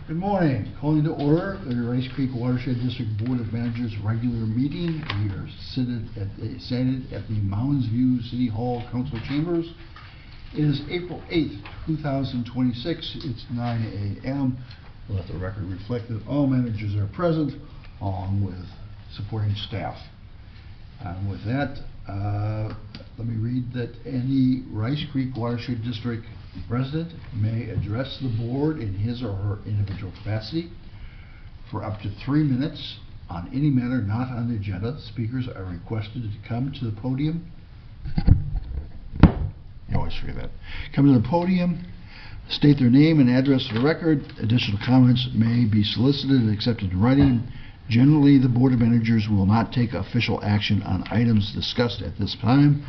Good morning. Calling to order the Rice Creek Watershed District Board of Managers regular meeting. We are seated at the Mounds View City Hall Council Chambers. It is April 8th, 2026. It's 9 a.m. Let the record reflect that all managers are present, along with supporting staff. With that, let me read that any Rice Creek Watershed District resident may address the board in his or her individual capacity for up to 3 minutes on any matter not on the agenda. Speakers are requested to come to the podium. You always forget that. Come to the podium, state their name and address for the record. Additional comments may be solicited and accepted in writing. Generally, the Board of Managers will not take official action on items discussed at this time,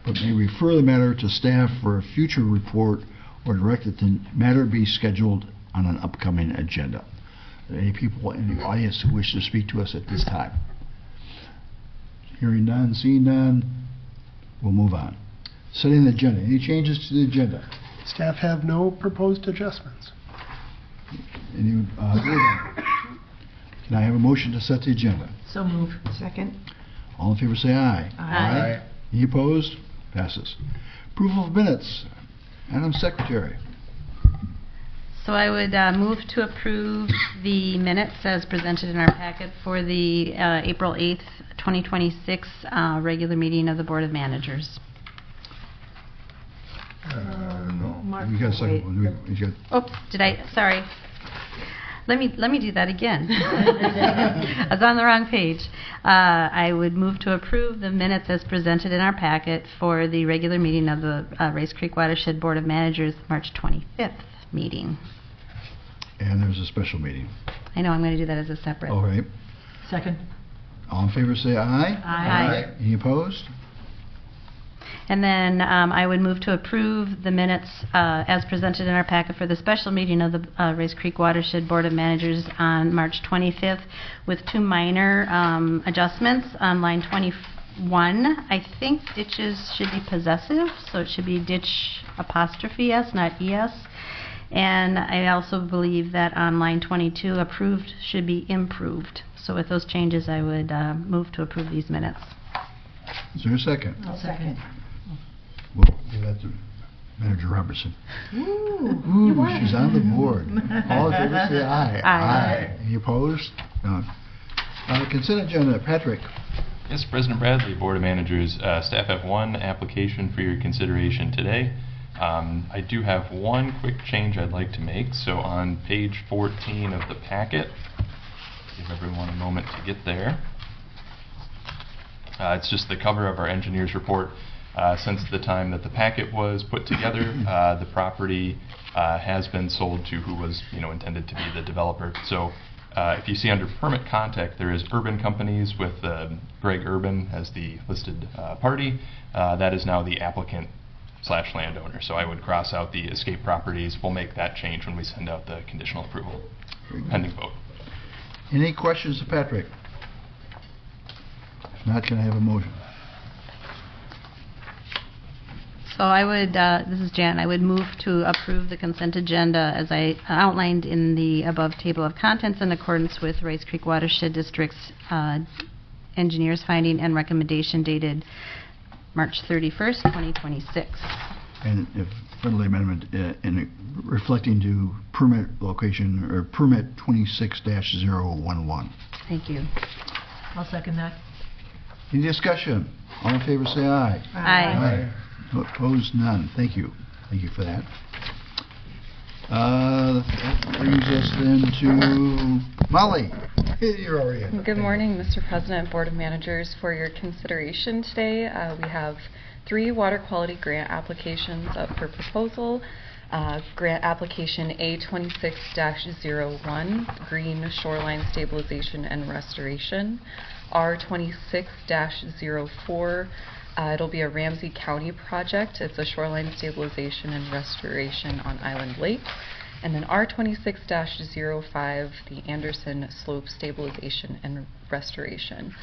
but may refer the matter to staff for a future report or direct that the matter be scheduled on an upcoming agenda. Are there any people in the audience who wish to speak to us at this time? Hearing none, seeing none, we'll move on. Setting the agenda. Any changes to the agenda? Staff have no proposed adjustments. Any, can I have a motion to set the agenda? So move. Second. All in favor say aye. Aye. Any opposed? Passes. Approval of minutes. Madam Secretary. So I would move to approve the minutes as presented in our packet for the April 8th, 2026 regular meeting of the Board of Managers. No. Mark, You got a second one. Oh, did I? Sorry. Let me do that again. I was on the wrong page. I would move to approve the minutes as presented in our packet for the regular meeting of the Rice Creek Watershed Board of Managers March 25th meeting. And there's a special meeting. I know I'm going to do that as a separate. All right. Second. All in favor say aye. Aye. Any opposed? And then I would move to approve the minutes as presented in our packet for the special meeting of the Rice Creek Watershed Board of Managers on March 25th with 2 minor adjustments. On line 21, I think ditches should be possessive, so it should be ditch apostrophe S, not ES. And I also believe that on line 22, approved should be improved. So with those changes, I would move to approve these minutes. Is there a second? I'll second. We'll give that to Manager Robertson. Ooh, she's on the board. All in favor say aye. Aye. Any opposed? None. Consent agenda. Patrick. Yes, President Bradley, Board of Managers. Staff have 1 application for your consideration today. I do have 1 quick change I'd like to make. So on page 14 of the packet, give everyone a moment to get there. It's just the cover of our engineer's report. Since the time that the packet was put together, the property has been sold to who was intended to be the developer. So if you see under permit contact, there is Urban Companies with Greg Urban as the listed party. That is now the applicant / landowner. So I would cross out the escape properties. We'll make that change when we send out the conditional approval pending vote. Any questions to Patrick? If not, can I have a motion? So I would, this is Jan, I would move to approve the consent agenda as I outlined in the above table of contents in accordance with Rice Creek Watershed District's engineer's finding and recommendation dated March 31st, 2026. And if friendly amendment in reflecting to permit location or permit 26-011. Thank you. I'll second that. Any discussion? All in favor say aye. Aye. Opposed? None. Thank you. Thank you for that. That brings us then to Molly. You're already in. Good morning, Mr. President, Board of Managers. For your consideration today, we have 3 water quality grant applications up for proposal. Grant application A26-01, Green Shoreline Stabilization and Restoration. R26-04, it'll be a Ramsey County project. It's a shoreline stabilization and restoration on Island Lake. And then R26-05, the Anderson Slope Stabilization and Restoration.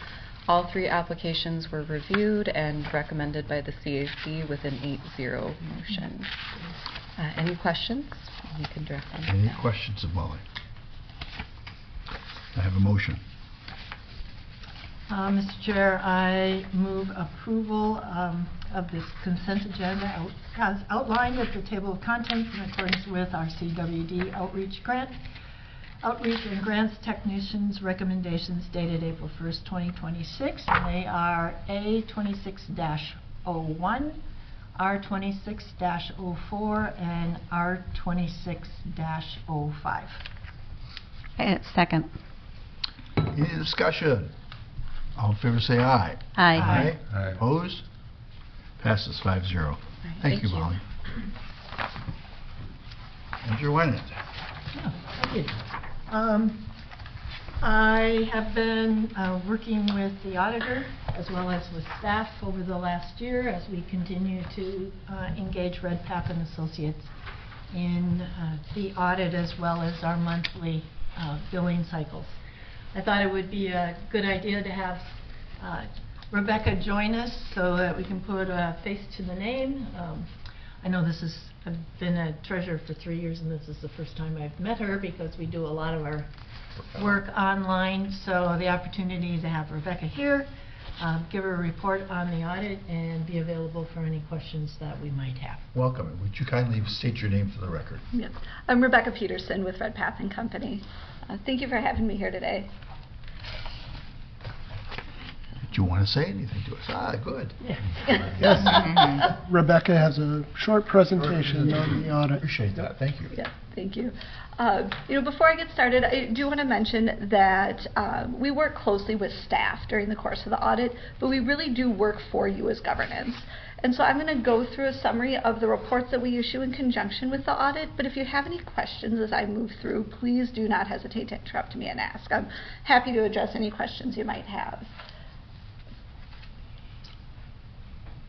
All 3 applications were reviewed and recommended by the CAC with an 8-0 motion. Any questions? You can direct them. Any questions of Molly? I have a motion. Mr. Chair, I move approval of this consent agenda as outlined at the table of contents in accordance with RCWD outreach and grants technicians recommendations dated April 1st, 2026. And they are A26-01, R26-04, and R26-05. Second. Any discussion? All in favor say aye. Aye. Aye. Opposed? Passes 5-0. Thank you, Molly. Manager Wyant. Yeah, thank you. I have been working with the auditor as well as with staff over the last year as we continue to engage Redpath and Associates in the audit as well as our monthly billing cycles. I thought it would be a good idea to have Rebecca join us so that we can put a face to the name. I know I've been a treasurer for 3 years, and this is the first time I've met her because we do a lot of our work online. So the opportunity to have Rebecca here, give her a report on the audit, and be available for any questions that we might have. Welcome. Would you kindly state your name for the record? Yes. I'm Rebecca Peterson with Redpath & Company. Thank you for having me here today. Do you want to say anything to us? Good. Yeah. Yes. Rebecca has a short presentation on the audit. Appreciate that. Thank you. Yeah, thank you. Before I get started, I do want to mention that we work closely with staff during the course of the audit, but we really do work for you as governance. And so I'm going to go through a summary of the reports that we issue in conjunction with the audit, but if you have any questions as I move through, please do not hesitate to interrupt me and ask. I'm happy to address any questions you might have.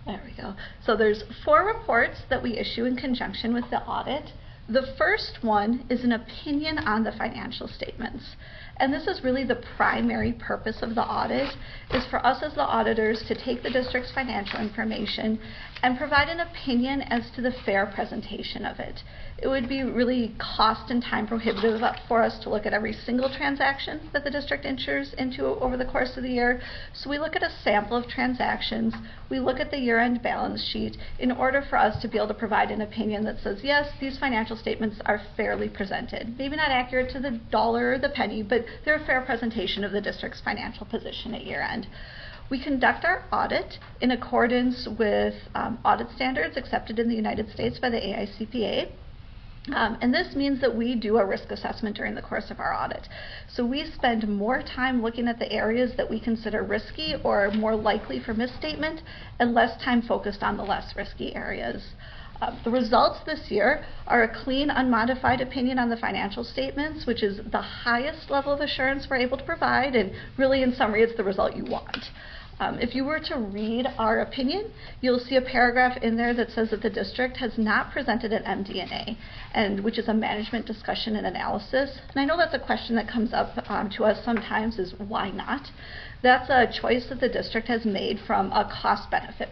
There we go. So there's 4 reports that we issue in conjunction with the audit. The first one is an opinion on the financial statements. And this is really the primary purpose of the audit, is for us as the auditors to take the district's financial information and provide an opinion as to the fair presentation of it. It would be really cost and time prohibitive for us to look at every single transaction that the district enters into over the course of the year. So we look at a sample of transactions, we look at the year-end balance sheet in order for us to be able to provide an opinion that says, yes, these financial statements are fairly presented. Maybe not accurate to the dollar or the penny, but they're a fair presentation of the district's financial position at year-end. We conduct our audit in accordance with audit standards accepted in the United States by the AICPA. And this means that we do a risk assessment during the course of our audit. So we spend more time looking at the areas that we consider risky or more likely for misstatement, and less time focused on the less risky areas. The results this year are a clean, unmodified opinion on the financial statements, which is the highest level of assurance we're able to provide, and really, in summary, it's the result you want. If you were to read our opinion, you'll see a paragraph in there that says that the district has not presented an MD&A, and which is a management discussion and analysis. And I know that's a question that comes up to us sometimes, is why not? That's a choice that the district has made from a cost-benefit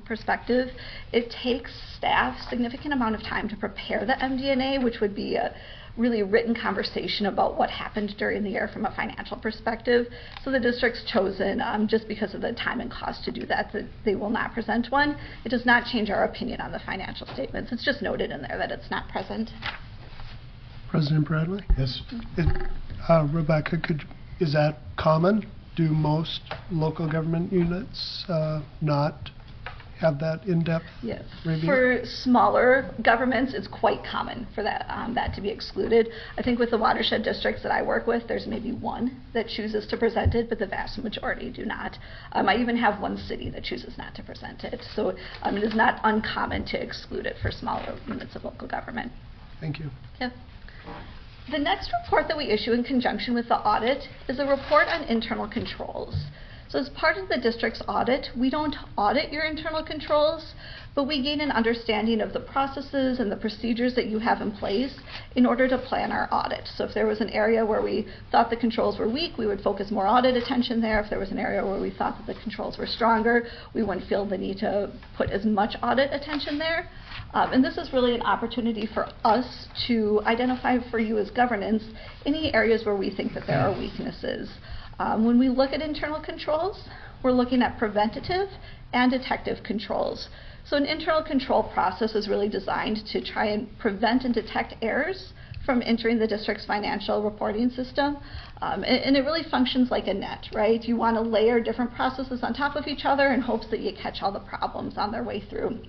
perspective. It takes staff a significant amount of time to prepare the MD&A, which would be a really written conversation about what happened during the year from a financial perspective. So the district's chosen, just because of the time and cost to do that they will not present one. It does not change our opinion on the financial statements. It's just noted in there that it's not present. President Bradley? Yes. Rebecca, is that common? Do most local government units not have that in-depth Yes. review? For smaller governments, it's quite common for that to be excluded. I think with the watershed districts that I work with, there's maybe one that chooses to present it, but the vast majority do not. I even have one city that chooses not to present it. So it is not uncommon to exclude it for smaller units of local government. Thank you. Yep. The next report that we issue in conjunction with the audit is a report on internal controls. So as part of the district's audit, we don't audit your internal controls, but we gain an understanding of the processes and the procedures that you have in place in order to plan our audit. So if there was an area where we thought the controls were weak, we would focus more audit attention there. If there was an area where we thought that the controls were stronger, we wouldn't feel the need to put as much audit attention there. And this is really an opportunity for us to identify for you as governance any areas where we think that there are weaknesses. When we look at internal controls, we're looking at preventative and detective controls. So an internal control process is really designed to try and prevent and detect errors from entering the district's financial reporting system. And it really functions like a net, right? You want to layer different processes on top of each other in hopes that you catch all the problems on their way through.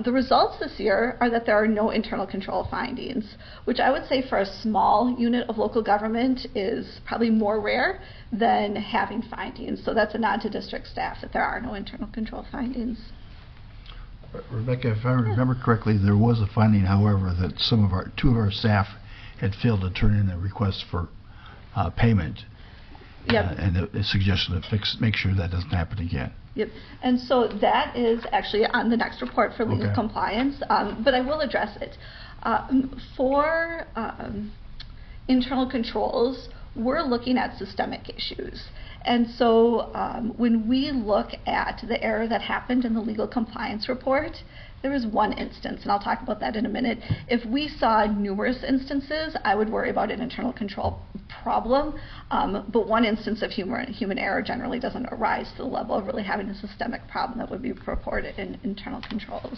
The results this year are that there are no internal control findings, which I would say for a small unit of local government is probably more rare than having findings. So that's a nod to district staff that there are no internal control findings. Rebecca, if I remember correctly, there was a finding, however, that two of our staff had failed to turn in a request for payment. Yep. And a suggestion to make sure that doesn't happen again. Yep, and so that is actually on the next report for legal compliance, but I will address it. For internal controls, we're looking at systemic issues. And so when we look at the error that happened in the legal compliance report, there was one instance, and I'll talk about that in a minute. If we saw numerous instances, I would worry about an internal control problem, but one instance of human error generally doesn't arise to the level of really having a systemic problem that would be reported in internal controls.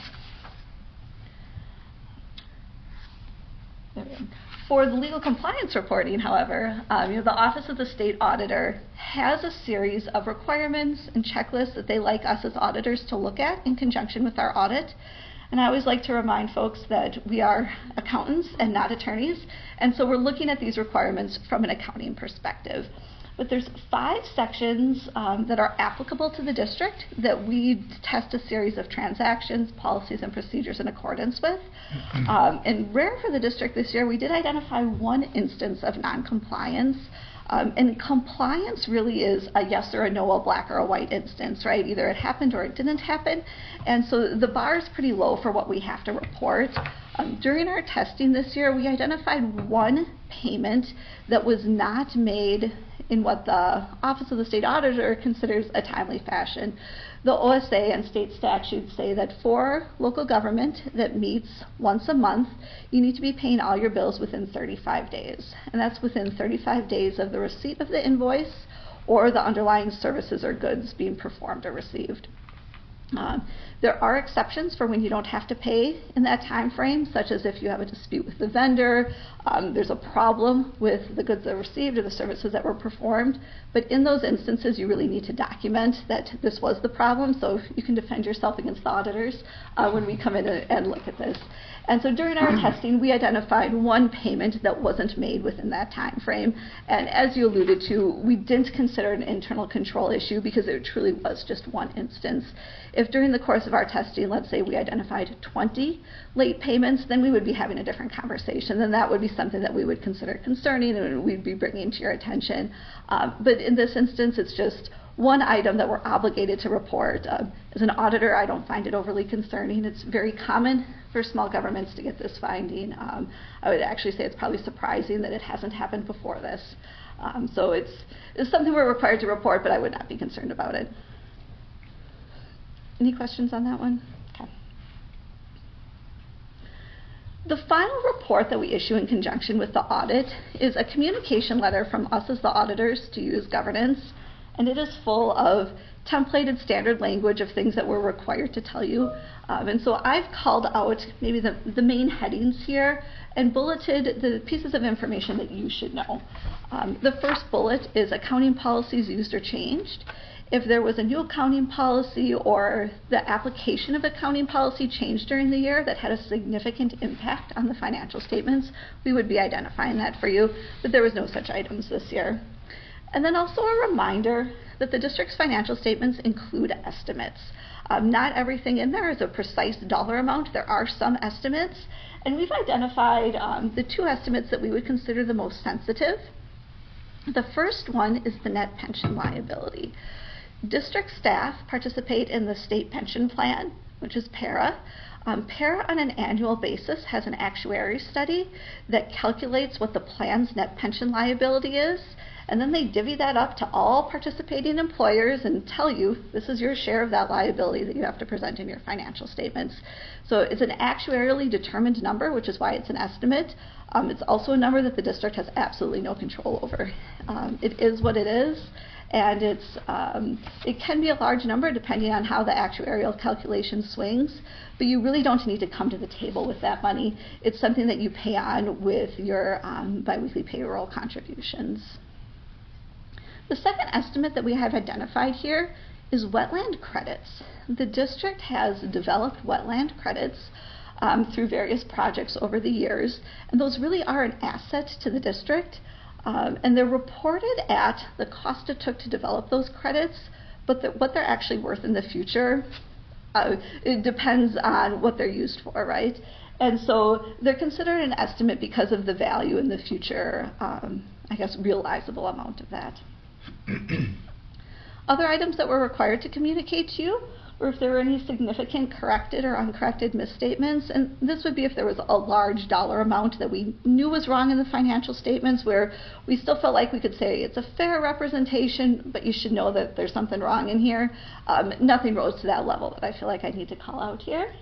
There we go. For the legal compliance reporting, however, the Office of the State Auditor has a series of requirements and checklists that they like us as auditors to look at in conjunction with our audit. And I always like to remind folks that we are accountants and not attorneys, and so we're looking at these requirements from an accounting perspective. But there's 5 sections that are applicable to the district that we test a series of transactions, policies, and procedures in accordance with. And rare for the district this year, we did identify one instance of non-compliance. And compliance really is a yes or a no, a black or a white instance, right? Either it happened or it didn't happen. And so the bar is pretty low for what we have to report. During our testing this year, we identified one payment that was not made in what the Office of the State Auditor considers a timely fashion. The OSA and state statutes say that for local government that meets once a month, you need to be paying all your bills within 35 days. And that's within 35 days of the receipt of the invoice or the underlying services or goods being performed or received. There are exceptions for when you don't have to pay in that time frame, such as if you have a dispute with the vendor, there's a problem with the goods that were received or the services that were performed. But in those instances, you really need to document that this was the problem, so you can defend yourself against the auditors when we come in and look at this. And so during our testing, we identified one payment that wasn't made within that time frame. And as you alluded to, we didn't consider it an internal control issue because it truly was just one instance. If during the course of our testing, let's say we identified 20 late payments, then we would be having a different conversation. Then that would be something that we would consider concerning and we'd be bringing to your attention. But in this instance, it's just one item that we're obligated to report. As an auditor, I don't find it overly concerning. It's very common for small governments to get this finding. I would actually say it's probably surprising that it hasn't happened before this. So it's something we're required to report, but I would not be concerned about it. Any questions on that one? Okay. The final report that we issue in conjunction with the audit is a communication letter from us as the auditors to you as governance, and it is full of templated standard language of things that we're required to tell you. And so I've called out maybe the main headings here and bulleted the pieces of information that you should know. The first bullet is accounting policies used or changed. If there was a new accounting policy or the application of accounting policy changed during the year that had a significant impact on the financial statements, we would be identifying that for you, but there was no such items this year. And then also a reminder that the district's financial statements include estimates. Not everything in there is a precise dollar amount. There are some estimates, and we've identified the 2 estimates that we would consider the most sensitive. The first one is the net pension liability. District staff participate in the state pension plan, which is PARA. PARA on an annual basis has an actuary study that calculates what the plan's net pension liability is, and then they divvy that up to all participating employers and tell you this is your share of that liability that you have to present in your financial statements. So it's an actuarially determined number, which is why it's an estimate. It's also a number that the district has absolutely no control over. It is what it is, and it can be a large number depending on how the actuarial calculation swings, but you really don't need to come to the table with that money. It's something that you pay on with your biweekly payroll contributions. The second estimate that we have identified here is wetland credits. The district has developed wetland credits through various projects over the years, and those really are an asset to the district, and they're reported at the cost it took to develop those credits, but what they're actually worth in the future, it depends on what they're used for, right? And so they're considered an estimate because of the value in the future, I guess, realizable amount of that. Other items that we're required to communicate to you were if there were any significant corrected or uncorrected misstatements, and this would be if there was a large dollar amount that we knew was wrong in the financial statements where we still felt like we could say it's a fair representation, but you should know that there's something wrong in here. Nothing rose to that level that I feel like I need to call out here.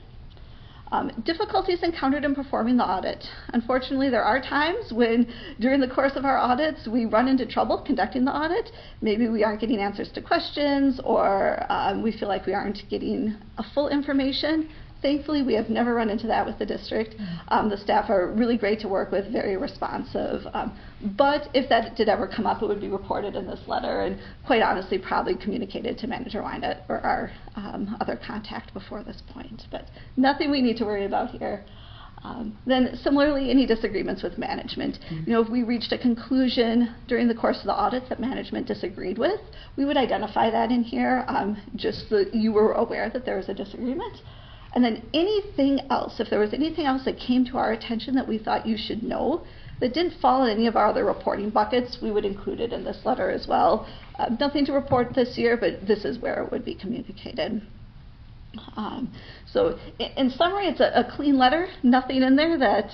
Difficulties encountered in performing the audit. Unfortunately, there are times when during the course of our audits we run into trouble conducting the audit. Maybe we aren't getting answers to questions, or we feel like we aren't getting a full information. Thankfully, we have never run into that with the district. The staff are really great to work with, very responsive. But if that did ever come up, it would be reported in this letter and quite honestly probably communicated to Manager Wynett or our other contact before this point. But nothing we need to worry about here. Then similarly, any disagreements with management. You know, if we reached a conclusion during the course of the audit that management disagreed with, we would identify that in here just so you were aware that there was a disagreement. And then anything else, if there was anything else that came to our attention that we thought you should know that didn't fall in any of our other reporting buckets, we would include it in this letter as well. Nothing to report this year, but this is where it would be communicated. So in summary, it's a clean letter, nothing in there that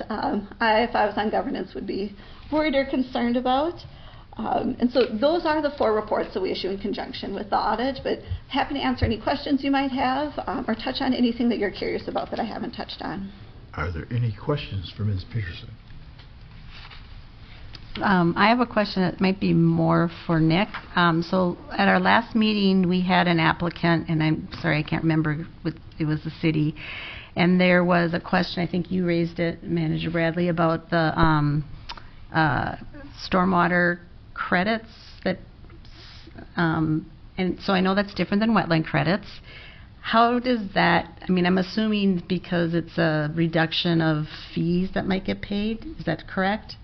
if I was on governance, would be worried or concerned about. And so those are the 4 reports that we issue in conjunction with the audit, but happy to answer any questions you might have or touch on anything that you're curious about that I haven't touched on. Are there any questions for Ms. Peterson? I have a question that might be more for Nick. So at our last meeting, we had an applicant, and I'm sorry, I can't remember, it was the city, and there was a question, I think you raised it, Manager Bradley, about the stormwater credits that, and so I know that's different than wetland credits. How does that, I mean, I'm assuming because it's a reduction of fees that might get paid, is that correct?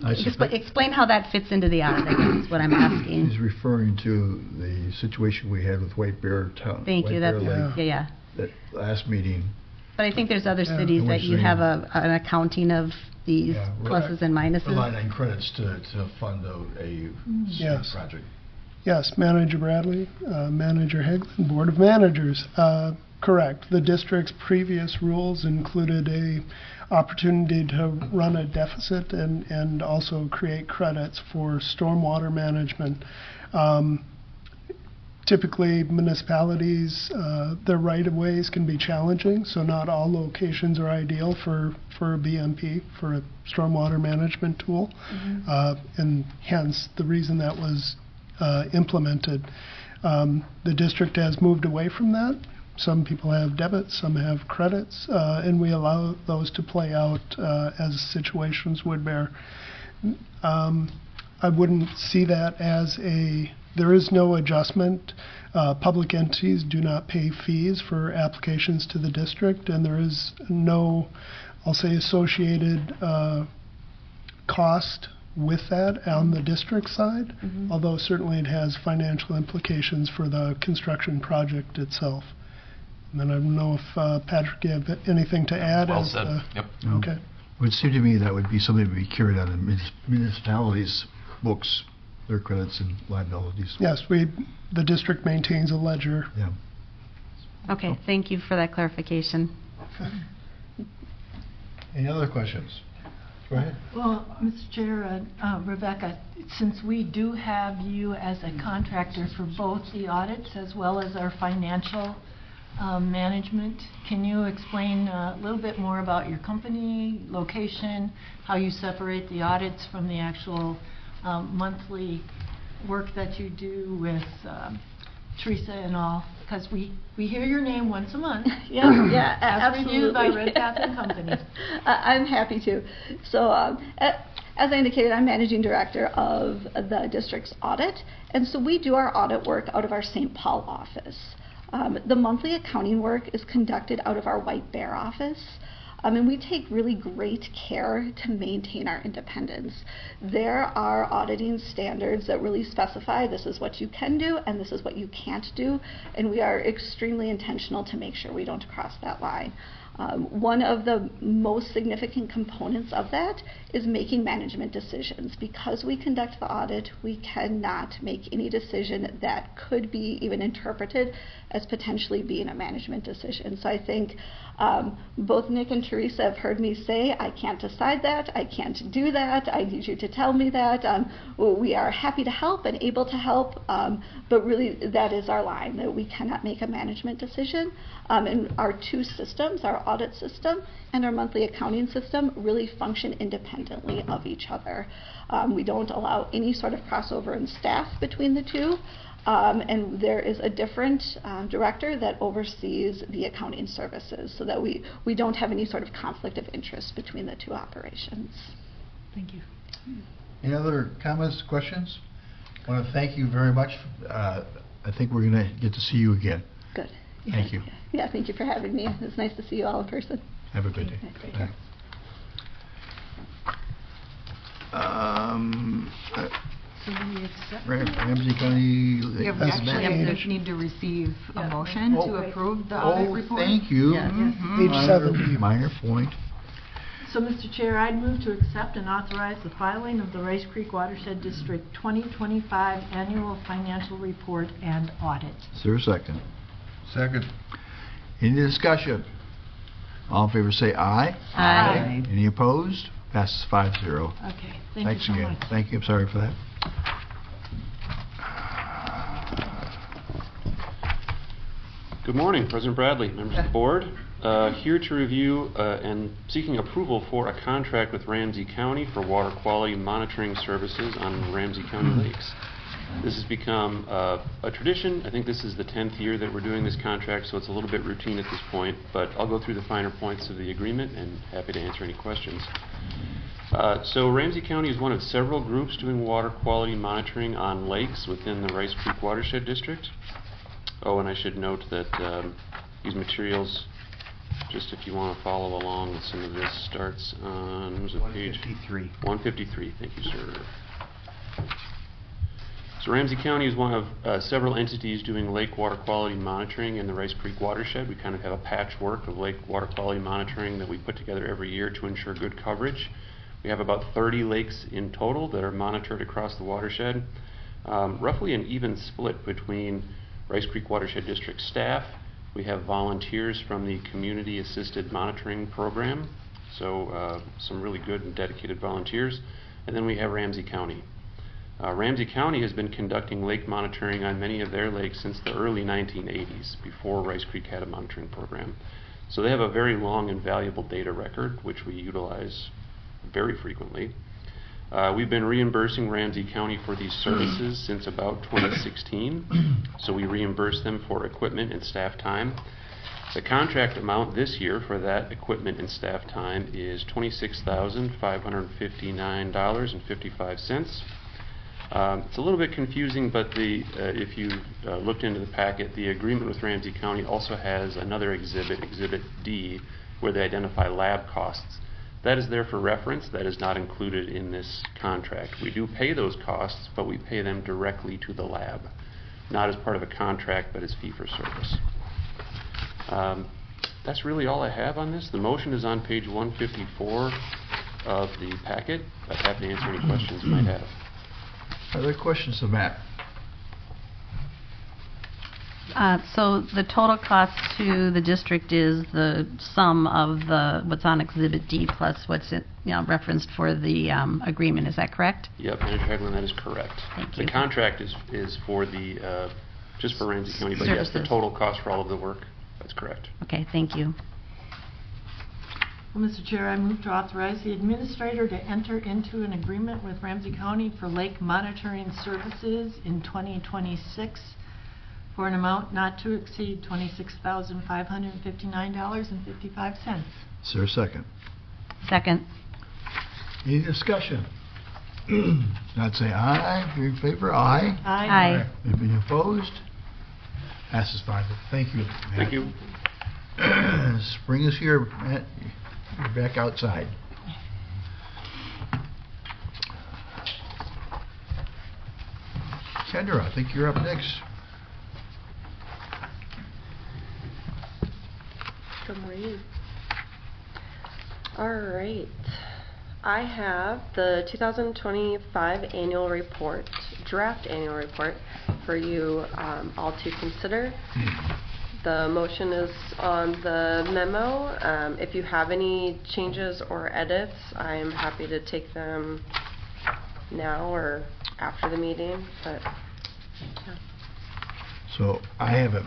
Explain how that fits into the audit, I guess is what I'm asking. He's referring to the situation we had with White Bear Town. Thank you, that's, yeah. That last meeting. But I think there's other cities that you have an accounting of these pluses and minuses. Relying on credits to fund a project. Yes, Manager Bradley, Manager Hagelin, Board of Managers. Correct. The district's previous rules included a opportunity to run a deficit and also create credits for stormwater management. Typically, municipalities, their right-of-ways can be challenging, so not all locations are ideal for a BMP, for a stormwater management tool, and hence the reason that was implemented. The district has moved away from that. Some people have debits, some have credits, and we allow those to play out as situations would bear. I wouldn't see that as there is no adjustment. Public entities do not pay fees for applications to the district, and there is no, I'll say, associated cost with that on the district side, although certainly it has financial implications for the construction project itself. And then I don't know if Patrick, you have anything to add? Well said. Yep. Okay. It would seem to me that would be something to be carried on in municipalities' books, their credits and liabilities. Yes, we the district maintains a ledger. Yeah. Okay, thank you for that clarification. Any other questions? Go ahead. Well, Mr. Chair, Rebecca, since we do have you as a contractor for both the audits as well as our financial management, can you explain a little bit more about your company, location, how you separate the audits from the actual monthly work that you do with Teresa and all? Because we hear your name once a month. Yeah, As absolutely. reviewed by Red Path and Company. I'm happy to. So, as I indicated, I'm managing director of the district's audit, and so we do our audit work out of our St. Paul office. The monthly accounting work is conducted out of our White Bear office. And we take really great care to maintain our independence. There are auditing standards that really specify this is what you can do and this is what you can't do, and we are extremely intentional to make sure we don't cross that line. One of the most significant components of that is making management decisions. Because we conduct the audit, we cannot make any decision that could be even interpreted as potentially being a management decision. So I think both Nick and Teresa have heard me say, I can't decide that, I can't do that, I need you to tell me that. We are happy to help and able to help, but really that is our line, that we cannot make a management decision. And our two systems, our audit system and our monthly accounting system, really function independently of each other. We don't allow any sort of crossover in staff between the two. And there is a different director that oversees the accounting services, so that we don't have any sort of conflict of interest between the two operations. Thank you. Any other comments, questions? I want to thank you very much. I think we're going to get to see you again. Good. Thank you. Yeah, thank you for having me. It's nice to see you all in person. Have a good day. Okay, take care. So we accept Ramsey County. Yeah, we actually need to receive a motion to approve the audit report. Thank you. Yeah, Page 7. Minor point. So, Mr. Chair, I'd move to accept and authorize the filing of the Rice Creek Watershed District 2025 Annual Financial Report and Audit. Is there a second? Second. Any discussion? All in favor say aye. Aye. Any opposed? Passes 5-0. Okay, thank Thanks you so again. much. Thank you. I'm sorry for that. Good morning, President Bradley, members of the board. Here to review and seeking approval for a contract with Ramsey County for water quality monitoring services on Ramsey County lakes. This has become a tradition. I think this is the 10th year that we're doing this contract, so it's a little bit routine at this point, but I'll go through the finer points of the agreement and happy to answer any questions. So Ramsey County is one of several groups doing water quality monitoring on lakes within the Rice Creek Watershed District. Oh, and I should note that these materials, just if you want to follow along with some of this, starts on, was it page 153? 153, thank you, sir. So Ramsey County is one of several entities doing lake water quality monitoring in the Rice Creek watershed. We kind of have a patchwork of lake water quality monitoring that we put together every year to ensure good coverage. We have about 30 lakes in total that are monitored across the watershed. Roughly an even split between Rice Creek Watershed District staff. We have volunteers from the Community Assisted Monitoring Program, so some really good and dedicated volunteers. And then we have Ramsey County. Ramsey County has been conducting lake monitoring on many of their lakes since the early 1980s, before Rice Creek had a monitoring program. So they have a very long and valuable data record, which we utilize very frequently. We've been reimbursing Ramsey County for these services since about 2016. So we reimburse them for equipment and staff time. The contract amount this year for that equipment and staff time is $26,559.55. It's a little bit confusing, but if you looked into the packet, the agreement with Ramsey County also has another exhibit, Exhibit D, where they identify lab costs. That is there for reference. That is not included in this contract. We do pay those costs, but we pay them directly to the lab, not as part of a contract, but as fee for service. That's really all I have on this. The motion is on page 154 of the packet. I'm happy to answer any questions you might have. Are there questions of Matt? So the total cost to the district is the sum of what's on Exhibit D plus what's referenced for the agreement. Is that correct? Yep, Manager Hagelin, that is correct. Thank The you. contract is for the, just for Ramsey County, but yes, the Services. total cost for all of the work, that's correct. Okay, thank you. Well, Mr. Chair, I move to authorize the administrator to enter into an agreement with Ramsey County for lake monitoring services in 2026 for an amount not to exceed $26,559.55. Is there a second? Second. Any discussion? Not say aye. If you're in favor, aye. Aye. Anybody opposed? Passes 5. Thank you, Matt. Thank you. Spring is here, Matt. You're back outside. Kendra, I think you're up next. Good morning. All right. I have the 2025 annual report, draft annual report for you all to consider. The motion is on the memo. If you have any changes or edits, I am happy to take them now or after the meeting, but yeah. So I have a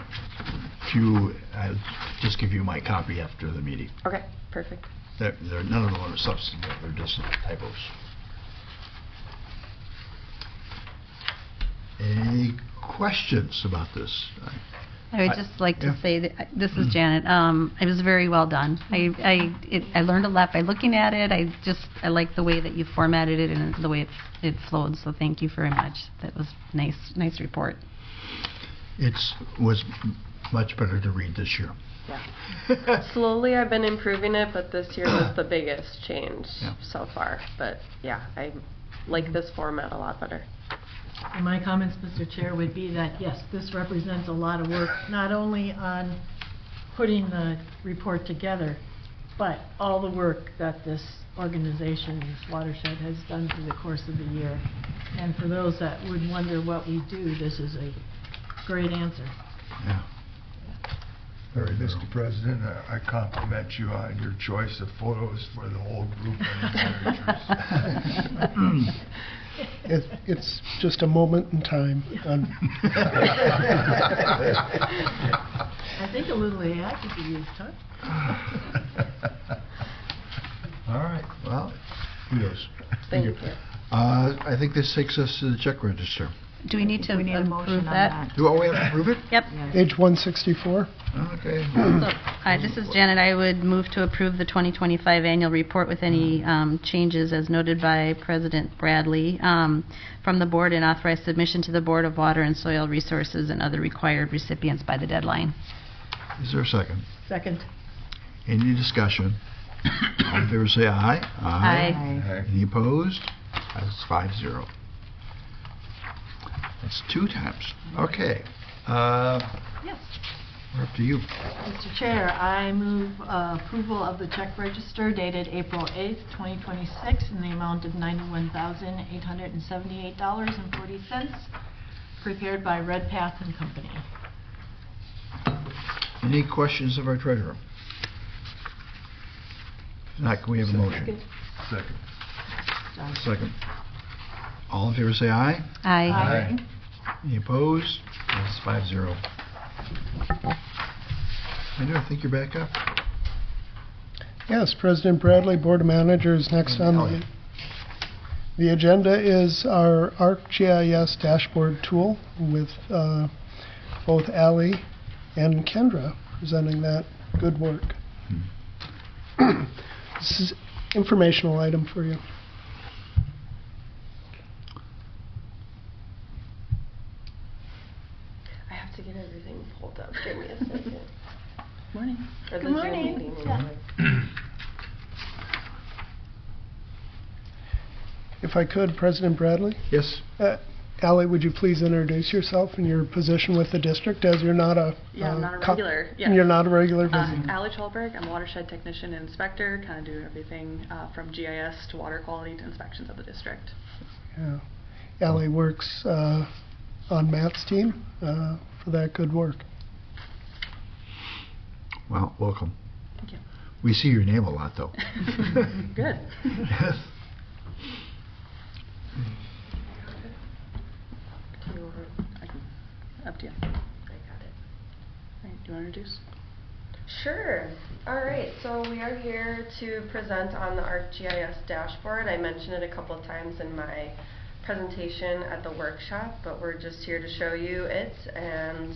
few, I'll just give you my copy after the meeting. Okay, perfect. None of them are substantive, they're just typos. Any questions about this? I would just like to say that this is Janet. It was very well done. I learned a lot by looking at it. I like the way that you formatted it and the way it flowed. So thank you very much. That was nice report. It was much better to read this year. Yeah. Slowly I've been improving it, but this year was the biggest change so far. But yeah, I like this format a lot better. And my comments, Mr. Chair, would be that, yes, this represents a lot of work, not only on putting the report together, but all the work that this organization, this Watershed, has done through the course of the year. And for those that would wonder what we do, this is a great answer. Yeah. Mr. President, I compliment you on your choice of photos for the whole group of managers. It's just a moment in time. I think a little AI could be used, huh? All right, well, kudos. Thank you. I think this takes us to the check register. Do we need to We need a approve motion on that? that. Do we have to approve it? Yep. Page 164. Okay. So, this is Janet. I would move to approve the 2025 annual report with any changes as noted by President Bradley from the board and authorize submission to the Board of Water and Soil Resources and other required recipients by the deadline. Is there a second? Second. Any discussion? All in favor say aye. Aye. Any opposed? That's 5-0. That's 2 times. Okay. Yes. We're up to you. Mr. Chair, I move approval of the check register dated April 8th, 2026 in the amount of $91,878.40 prepared by Red Path and Company. Any questions of our treasurer? If not, can we have a motion? Second. Second. All in favor say aye. Aye. Any opposed? That's 5-0. I think you're back up. Yes, President Bradley, Board of Managers, next on the agenda is our ArcGIS dashboard tool with both Ally and Kendra presenting that good work. This is an informational item for you. I have to get everything pulled up. Give me a second. Morning. For the Good morning. Zoom meeting. Yeah. If I could, President Bradley, Yes. Ally, would you please introduce yourself and your position with the district, as you're not a Yeah, I'm not a regular. Yes. You're not a regular visitor. Ally Cholberg, I'm a watershed technician and inspector, kind of do everything from GIS to water quality to inspections of the district. Yeah. Ally works on Matt's team for that good work. Well, welcome. Thank you. We see your name a lot, though. Good. Yes. Up to you. I got it. All right, do you want to introduce? Sure. All right, so we are here to present on the ArcGIS dashboard. I mentioned it a couple of times in my presentation at the workshop, but we're just here to show you it and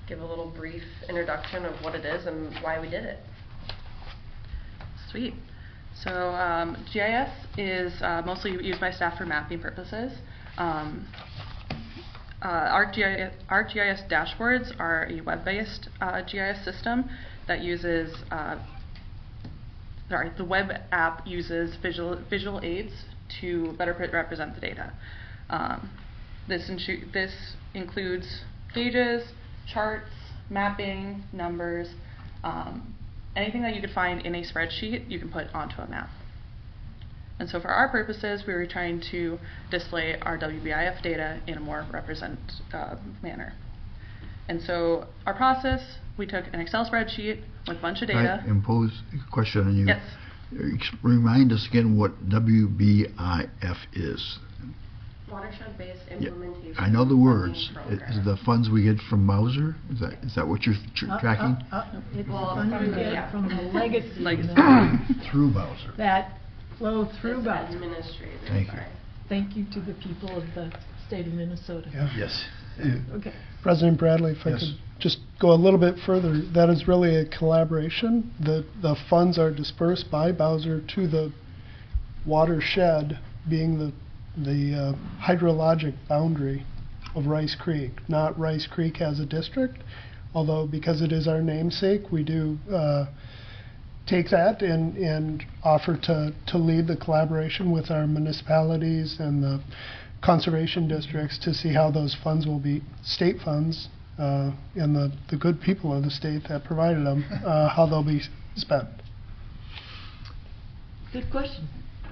give a little brief introduction of what it is and why we did it. Sweet. So GIS is mostly used by staff for mapping purposes. ArcGIS dashboards are a web-based GIS system that uses, the web app uses visual aids to better represent the data. This includes gauges, charts, mapping, numbers, anything that you could find in a spreadsheet you can put onto a map. And so for our purposes, we were trying to display our WBIF data in a more representative manner. And so our process, we took an Excel spreadsheet with a bunch of data. Can I impose a question on you? Yes. Remind us again what WBIF is. Watershed-based implementation. I know the words. funding program. Is it the funds we get from Mauser? Is that what you're tracking? It's Well, funds from we the- get from the legacy Through Mauser. that flow through It's Bowser. administrative. Thank you. sorry. Thank you to the people of the state of Minnesota. Yeah. Yes. Okay. President Bradley, if I Yes. could just go a little bit further, that is really a collaboration. The funds are dispersed by Bowser to the watershed, being the hydrologic boundary of Rice Creek, not Rice Creek as a district, although because it is our namesake, we do take that and offer to lead the collaboration with our municipalities and the conservation districts to see how those funds will be, state funds, and the good people of the state that provided them, how they'll be spent. Good question.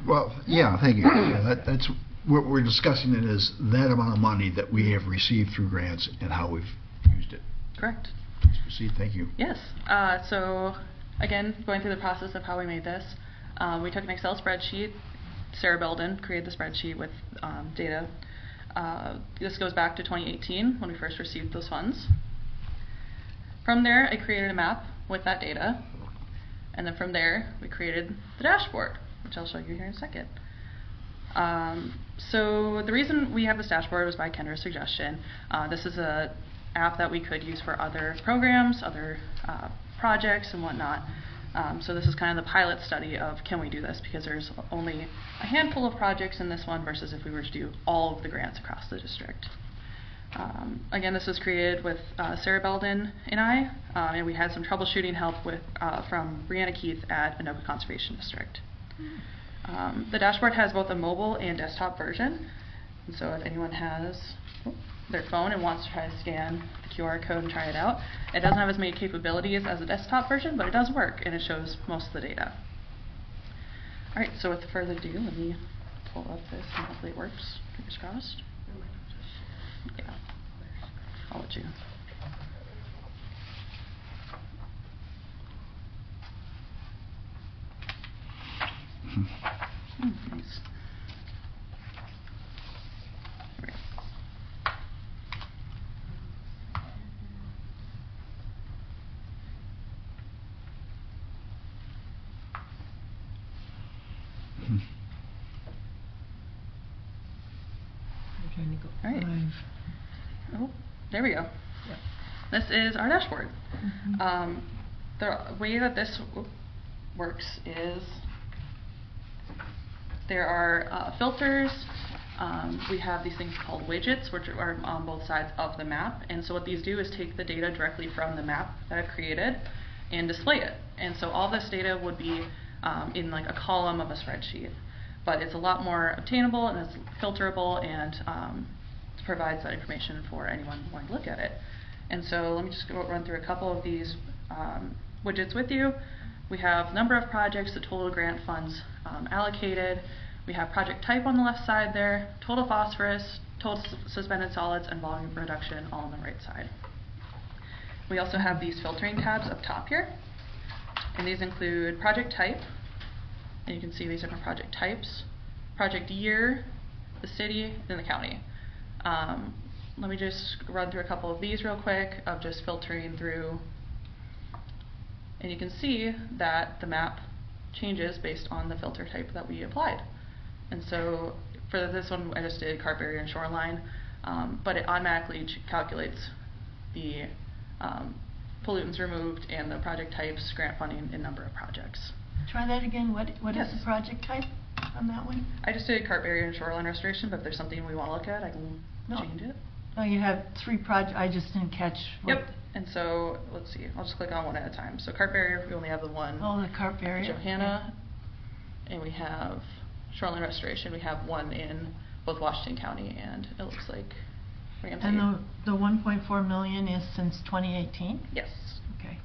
Well, yeah, thank you. Yeah, that's what we're discussing. It is that amount of money that we have received through grants and how we've used it. Correct. Please proceed. Thank you. Yes. So again, going through the process of how we made this, we took an Excel spreadsheet. Sarah Belden created the spreadsheet with data. This goes back to 2018 when we first received those funds. From there, I created a map with that data. And then from there, we created the dashboard, which I'll show you here in a second. So the reason we have this dashboard was by Kendra's suggestion. This is an app that we could use for other programs, other projects and whatnot. So this is kind of the pilot study of can we do this, because there's only a handful of projects in this one versus if we were to do all of the grants across the district. Again, this was created with Sarah Belden and I, and we had some troubleshooting help with from Brianna Keith at Anoka Conservation District. The dashboard has both a mobile and desktop version, and so if anyone has their phone and wants to try to scan the QR code and try it out, it doesn't have as many capabilities as the desktop version, but it does work and it shows most of the data. Alright, so with further ado, let me pull up this and hopefully it works. Fingers crossed. Yeah, I'll let you. Nice. Right. I'm trying to go All right. 5. Oh, there we go. Yep. This is our dashboard. Mhm. The way that this works is there are filters. We have these things called widgets, which are on both sides of the map. And so what these do is take the data directly from the map that I've created and display it. And so all this data would be in like a column of a spreadsheet. But it's a lot more obtainable and it's filterable and provides that information for anyone wanting to look at it. And so let me just run through a couple of these widgets with you. We have number of projects, the total grant funds allocated. We have project type on the left side there, total phosphorus, total suspended solids, and volume reduction all on the right side. We also have these filtering tabs up top here, and these include project type, and you can see these different project types, project year, the city, and the county. Let me just run through a couple of these real quick of just filtering through, and you can see that the map changes based on the filter type that we applied. And so for this one, I just did cart barrier and shoreline, but it automatically calculates the pollutants removed and the project types, grant funding, and number of projects. Try that again. What Yes. is the project type on that one? I just did cart barrier and shoreline restoration, but if there's something we want to look at, I can change it. Oh, you have 3 projects. I just didn't catch. Yep. And so let's see. I'll just click on one at a time. So cart barrier, we only have the one. Oh, the cart barrier. Johanna, and we have shoreline restoration. We have one in both Washington County and it looks like Ramsey. And the 1.4 million is since 2018? Yes. Okay.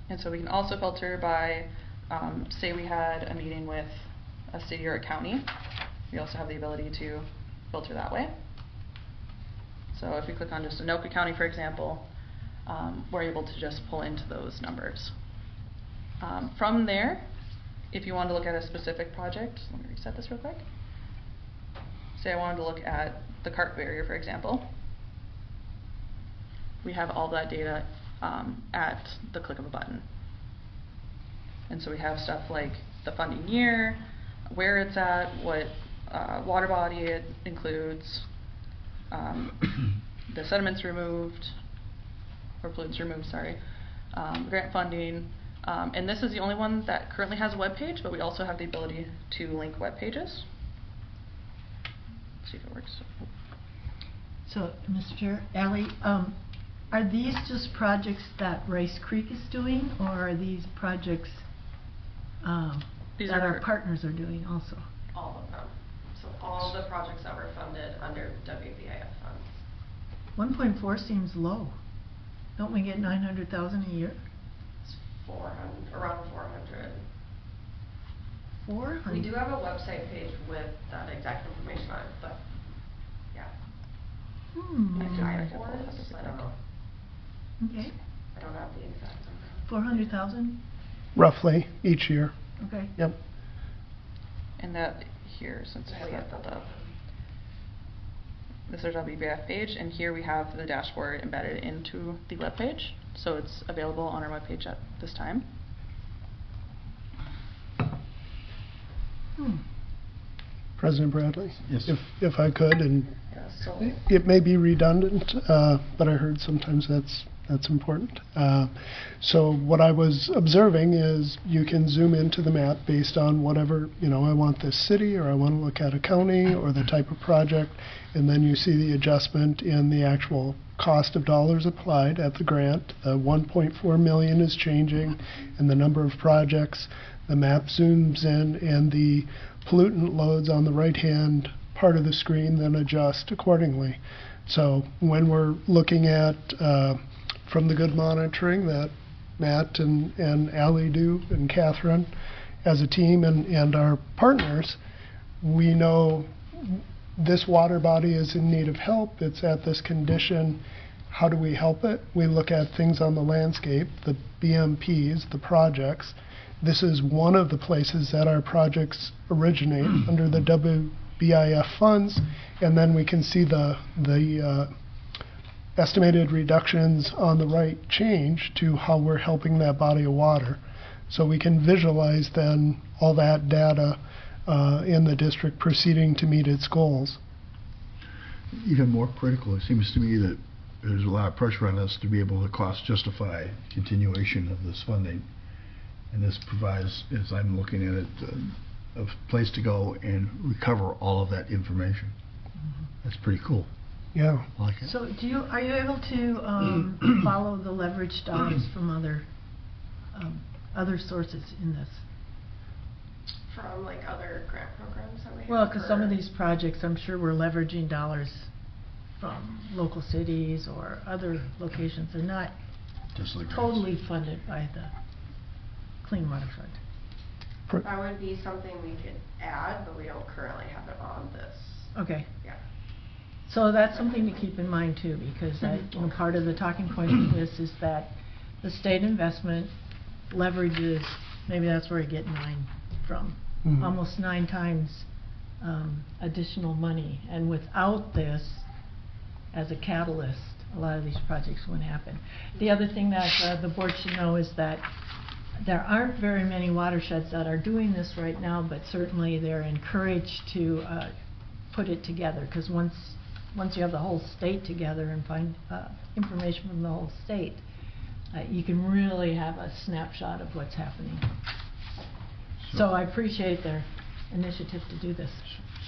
And so we can also filter by, say we had a meeting with a city or a county. We also have the ability to filter that way. So if we click on just Anoka County, for example, we're able to just pull into those numbers. From there, if you wanted to look at a specific project, let me reset this real quick. Say I wanted to look at the cart barrier, for example. We have all that data at the click of a button. And so we have stuff like the funding year, where it's at, what water body it includes, the sediments removed, or pollutants removed, sorry, grant funding, and this is the only one that currently has a web page, but we also have the ability to link web pages. Let's see if it works. So, Mr. Chair, Ally, are these just projects that Rice Creek is doing, or are these projects These that are our partners are doing also? All of them. So all the projects that were funded under WBIF funds. 1.4 seems low. Don't we get 900,000 a year? It's 400, around 400. 400? We do have a website page with that exact information on it, but yeah. I don't know. Okay. I don't have the exact number. 400,000? Roughly each year. Okay. Yep. And that here, since I have that pulled up. This is our WBF page, and here we have the dashboard embedded into the web page, so it's available on our web page at this time. President Bradley? Yes. If I could, and Yeah, so it may be redundant, but I heard sometimes that's important. So what I was observing is you can zoom into the map based on whatever, I want this city, or I want to look at a county, or the type of project, and then you see the adjustment in the actual cost of dollars applied at the grant. The 1.4 million is changing, and the number of projects. The map zooms in, and the pollutant loads on the right-hand part of the screen then adjust accordingly. So when we're looking at from the good monitoring that Matt and Ally do, and Catherine as a team, and our partners, we know this water body is in need of help, it's at this condition, how do we help it? We look at things on the landscape, the BMPs, the projects. This is one of the places that our projects originate under the WBIF funds, and then we can see the estimated reductions on the right change to how we're helping that body of water. So we can visualize then all that data in the district proceeding to meet its goals. Even more critical, it seems to me that there's a lot of pressure on us to be able to cost justify continuation of this funding. And this provides, as I'm looking at it, a place to go and recover all of that information. That's pretty cool. Yeah. I like it. So are you able to follow the leverage dollars from other sources in this? from like other grant programs that we have? Well, because some of or- these projects, I'm sure we're leveraging dollars from local cities or other locations. They're not Just like totally funded by the Clean Water Fund. That would be something we could add, but we don't currently have it on this. Okay. Yeah. So that's something to keep in mind too, because part of the talking point of this is that the state investment leverages, maybe that's where you get 9 from, almost 9 times additional money. And without this as a catalyst, a lot of these projects wouldn't happen. The other thing that the board should know is that there aren't very many watersheds that are doing this right now, but certainly they're encouraged to put it together, because once you have the whole state together and find information from the whole state, you can really have a snapshot of what's happening. So I appreciate their initiative to do this.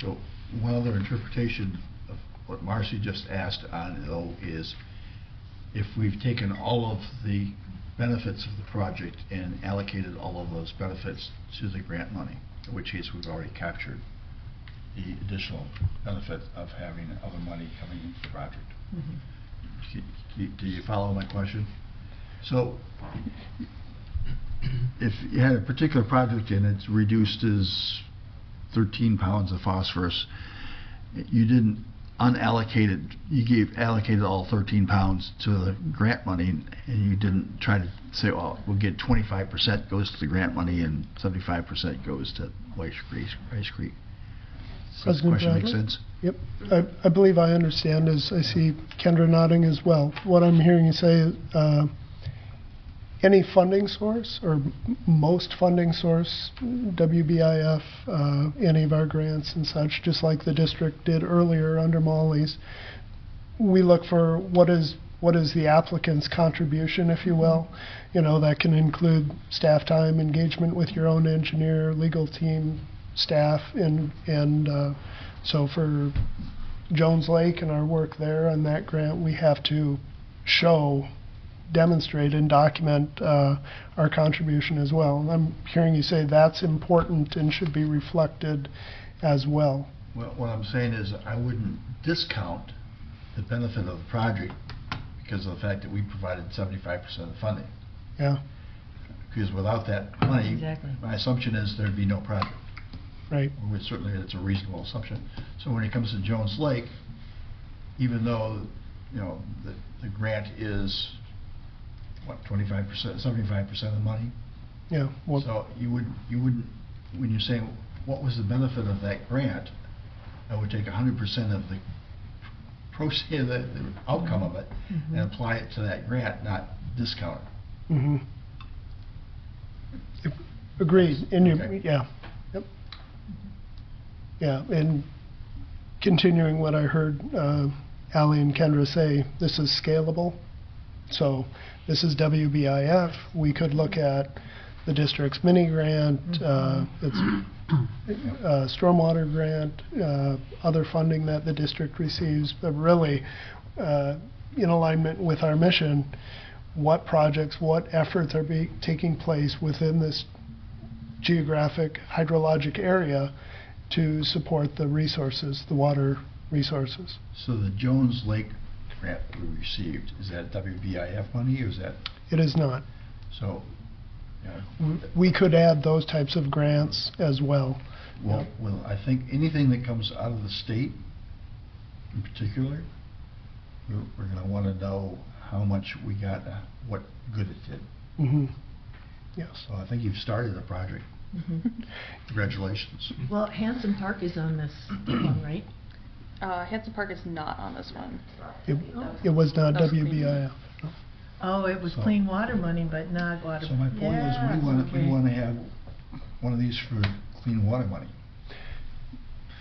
So one other interpretation of what Marcy just asked on, though, is if we've taken all of the benefits of the project and allocated all of those benefits to the grant money, in which case we've already captured the additional benefit of having other money coming into the project. Do you follow my question? So if you had a particular project and it's reduced as 13 pounds of phosphorus, you didn't unallocate it, you allocated all 13 pounds to the grant money, and you didn't try to say, well, we'll get 25% goes to the grant money and 75% goes to Rice Creek. Does the question make sense? Yep. I believe I understand, as I see Kendra nodding as well. What I'm hearing you say is any funding source, or most funding source, WBIF, any of our grants and such, just like the district did earlier under Molly's, we look for what is the applicant's contribution, if you will. That can include staff time, engagement with your own engineer, legal team, staff, and so for Jones Lake and our work there on that grant, we have to demonstrate and document our contribution as well. And I'm hearing you say that's important and should be reflected as well. Well, what I'm saying is I wouldn't discount the benefit of the project because of the fact that we provided 75% of the funding. Yeah. Because without that money, exactly, my assumption is there'd be no project. Right. Certainly it's a reasonable assumption. So when it comes to Jones Lake, even though the grant is what, 25%, 75% of the money? Yeah. Well, so you wouldn't, when you're saying what was the benefit of that grant, I would take 100% of the proceeds, the outcome of it, and apply it to that grant, not discount it. Agreed. Okay. Yeah. Yep. Yeah, and continuing what I heard Allie and Kendra say, this is scalable. So this is WBIF. We could look at the district's mini grant, it's stormwater grant, other funding that the district receives, but really in alignment with our mission, what projects, what efforts are taking place within this geographic hydrologic area to support the resources, the water resources. So the Jones Lake grant that we received, is that WBIF money, or is that? It is not. So we could add those types of grants as well. Well, I think anything that comes out of the state in particular, we're going to want to know how much we got, what good it did. Yes. So I think you've started the project. Congratulations. Well, Hanson Park is on this one, right? Hanson Park is not on this one. It was not That was WBIF. Oh, it was clean water money, but not water. So my point is we want to have one of these for clean water money.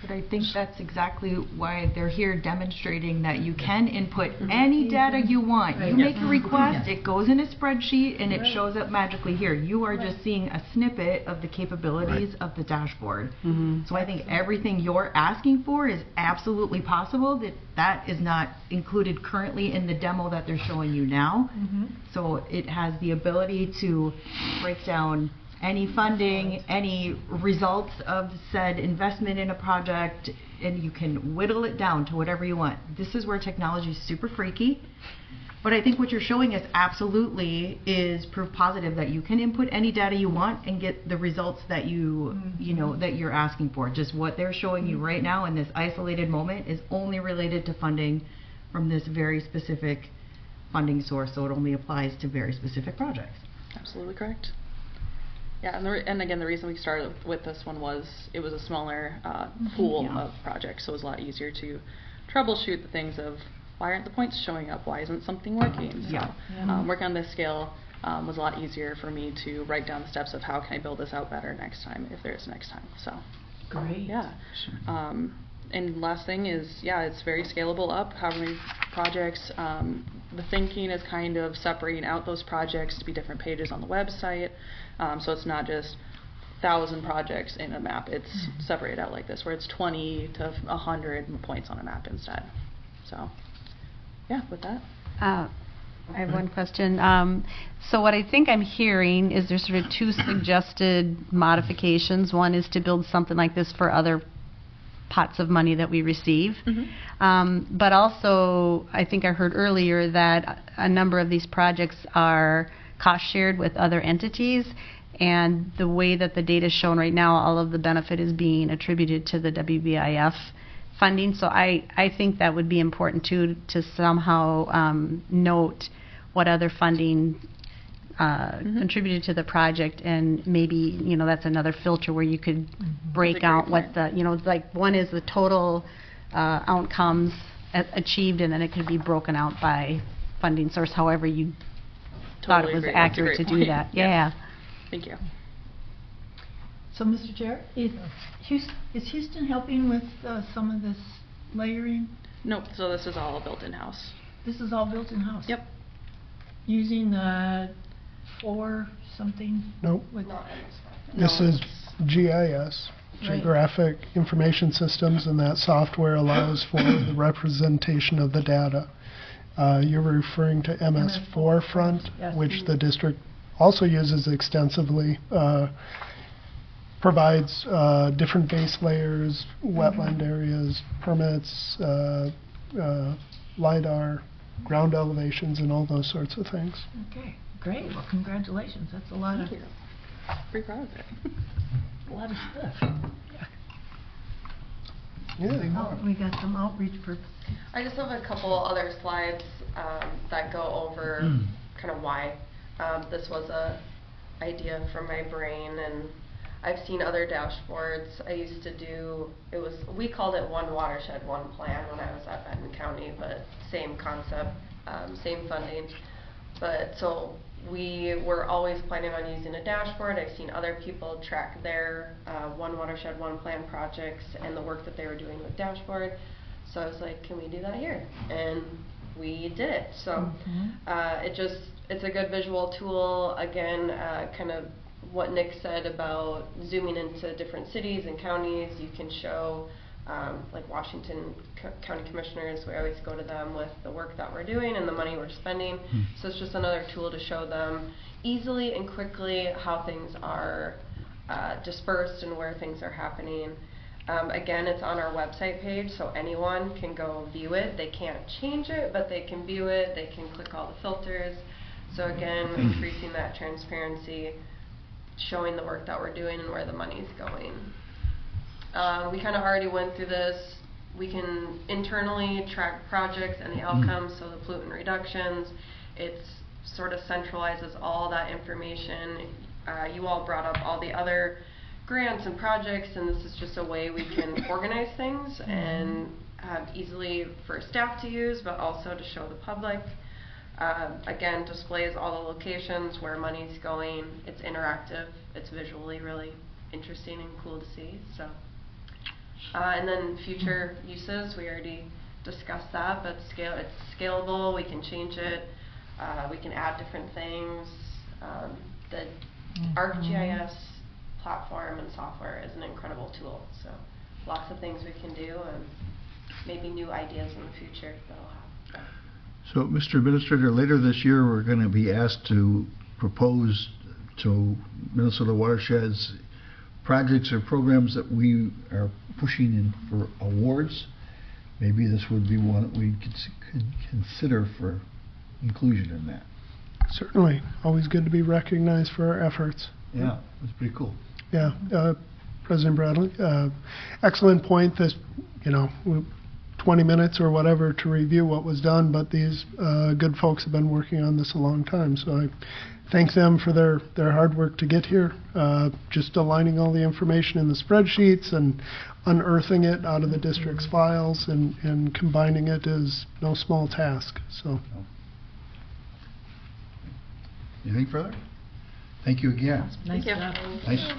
But I think that's exactly why they're here, demonstrating that you can input any data you want. You make a request, it goes in a spreadsheet, and it shows up magically here. You are just seeing a snippet of the capabilities of the dashboard. So I think everything you're asking for is absolutely possible. That is not included currently in the demo that they're showing you now. So it has the ability to break down any funding, any results of said investment in a project, and you can whittle it down to whatever you want. This is where technology is super freaky. But I think what you're showing us absolutely is proof positive that you can input any data you want and get the results that you know, that you're asking for. Just what they're showing you right now in this isolated moment is only related to funding from this very specific funding source, so it only applies to very specific projects. Absolutely correct. Yeah, and again, the reason we started with this one was it was a smaller pool of projects, so it was a lot easier to troubleshoot the things of why aren't the points showing up, why isn't something working. So working on this scale was a lot easier for me to write down the steps of how can I build this out better next time, if there's next time. So Great. Yeah. And last thing is, yeah, it's very scalable up. How many projects? The thinking is kind of separating out those projects to be different pages on the website. So it's not just 1,000 projects in a map. It's separated out like this, where it's 20 to 100 points on a map instead. So, yeah, with that. I have one question. So what I think I'm hearing is there's sort of two suggested modifications. One is to build something like this for other pots of money that we receive. But also, I think I heard earlier that a number of these projects are cost shared with other entities, and the way that the data is shown right now, all of the benefit is being attributed to the WBIF funding. So I think that would be important too, to somehow note what other funding contributed to the project, and maybe, you know, that's another filter where you could break out what the, you know, like one is the total outcomes achieved, and then it could be broken out by funding source, however you thought it was accurate to do that. Yeah. Thank you. So, Mr. Chair, is Houston helping with some of this layering? Nope, so this is all built in-house. This is all built in-house? Yep. Using 4 something? Nope. With This is GIS, Geographic Information Systems, and that software allows for the representation of the data. You're referring to MS Forefront, yes, which the district also uses extensively. Provides different base layers, wetland areas, permits, LIDAR, ground elevations, and all those sorts of things. Okay, great. Well, congratulations. That's a lot Thank you. Pretty proud of it. A lot of stuff. Yeah. We got some outreach for. I just have a couple other slides that go over kind of why this was a idea from my brain, and I've seen other dashboards. I used to do, we called it One Watershed, One Plan when I was at Benton County, but same concept, same funding. But so we were always planning on using a dashboard. I've seen other people track their One Watershed, One Plan projects and the work that they were doing with dashboard. So I was like, can we do that here? And we did it. So it's a good visual tool. Again, kind of what Nick said about zooming into different cities and counties. You can show like Washington County Commissioners, we always go to them with the work that we're doing and the money we're spending. So it's just another tool to show them easily and quickly how things are dispersed and where things are happening. Again, it's on our website page, so anyone can go view it. They can't change it, but they can view it. They can click all the filters. So again, increasing that transparency, showing the work that we're doing and where the money's going. We kind of already went through this. We can internally track projects and the outcomes, so the pollutant reductions. It sort of centralizes all that information. You all brought up all the other grants and projects, and this is just a way we can organize things and have easily for staff to use, but also to show the public. Again, displays all the locations where money's going. It's interactive. It's visually really interesting and cool to see. So, and then future uses, we already discussed that, but it's scalable. We can change it. We can add different things. The ArcGIS platform and software is an incredible tool. So, lots of things we can do, and maybe new ideas in the future that we'll have. So, Mr. Administrator, later this year we're going to be asked to propose to Minnesota Watersheds projects or programs that we are pushing in for awards. Maybe this would be one that we could consider for inclusion in that. Certainly, always good to be recognized for our efforts. Yeah, that's pretty cool. Yeah, President Bradley, excellent point that, 20 minutes or whatever to review what was done, but these good folks have been working on this a long time, so I thank them for their hard work to get here, just aligning all the information in the spreadsheets and unearthing it out of the district's files and combining it is no small task, so. Anything further? Thank you again. Nice you. job. Nice.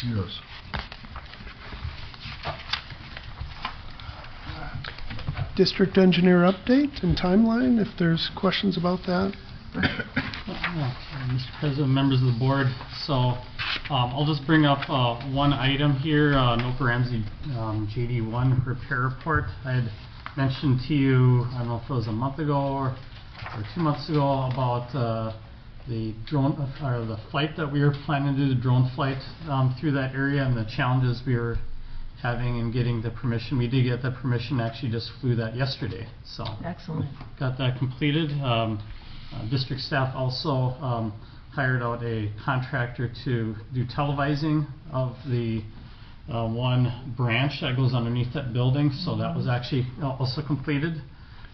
Kudos. District engineer update and timeline, if there's questions about that. Mr. President, members of the board, so I'll just bring up one item here, NOPA Ramsey JD1 repair report. I had mentioned to you, I don't know if it was a month ago or 2 months ago, about the drone, or the flight that we were planning to do, the drone flight through that area, and the challenges we were having in getting the permission. We did get the permission, actually just flew that yesterday, so Excellent. got that completed. District staff also hired out a contractor to do televising of the one branch that goes underneath that building, so that was actually also completed.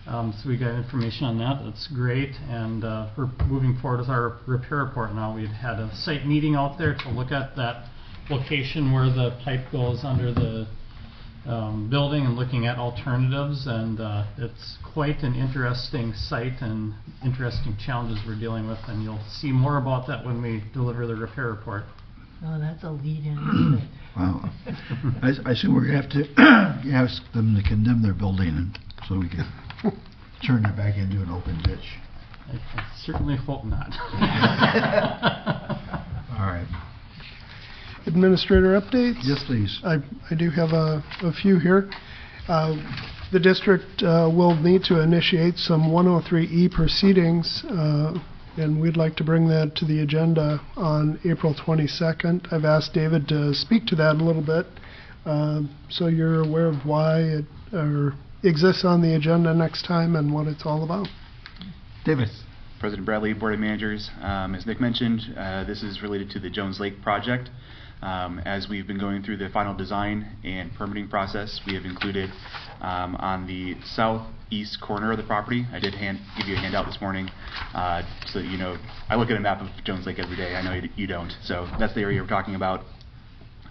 So we got information on that. That's great, and we're moving forward with our repair report now. We've had a site meeting out there to look at that location where the pipe goes under the building and looking at alternatives, and it's quite an interesting site and interesting challenges we're dealing with, and you'll see more about that when we deliver the repair report. Oh, that's a lead-in, isn't it? Wow. I assume we're going to have to ask them to condemn their building and so we can turn it back into an open ditch. I certainly hope not. All right. Administrator updates? Yes, please. I do have a few here. The district will need to initiate some 103E proceedings, and we'd like to bring that to the agenda on April 22nd. I've asked David to speak to that a little bit, so you're aware of why it exists on the agenda next time and what it's all about. David. President Bradley, Board of Managers. As Nick mentioned, this is related to the Jones Lake project. As we've been going through the final design and permitting process, we have included on the southeast corner of the property. I did give you a handout this morning, so that you know. I look at a map of Jones Lake every day. I know you don't. So that's the area we're talking about.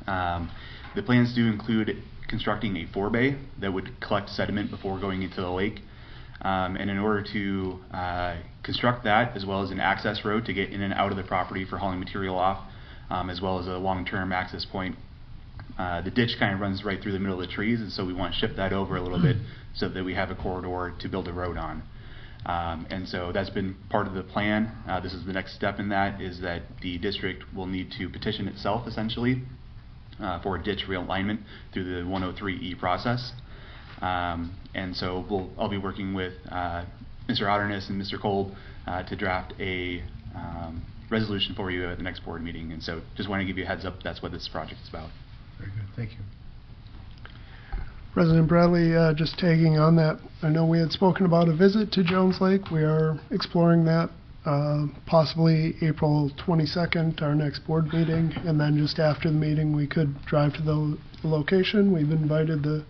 The plans do include constructing a forebay that would collect sediment before going into the lake. And in order to construct that, as well as an access road to get in and out of the property for hauling material off, as well as a long-term access point, the ditch kind of runs right through the middle of the trees, and so we want to shift that over a little bit so that we have a corridor to build a road on. And so that's been part of the plan. This is the next step in that, is that the district will need to petition itself, essentially, for a ditch realignment through the 103E process. And so I'll be working with Mr. Otterness and Mr. Kolb to draft a resolution for you at the next board meeting. And so just want to give you a heads up, that's what this project is about. Very good. Thank you. President Bradley, just tagging on that, I know we had spoken about a visit to Jones Lake. We are exploring that, possibly April 22nd, our next board meeting, and then just after the meeting we could drive to the location. We've invited the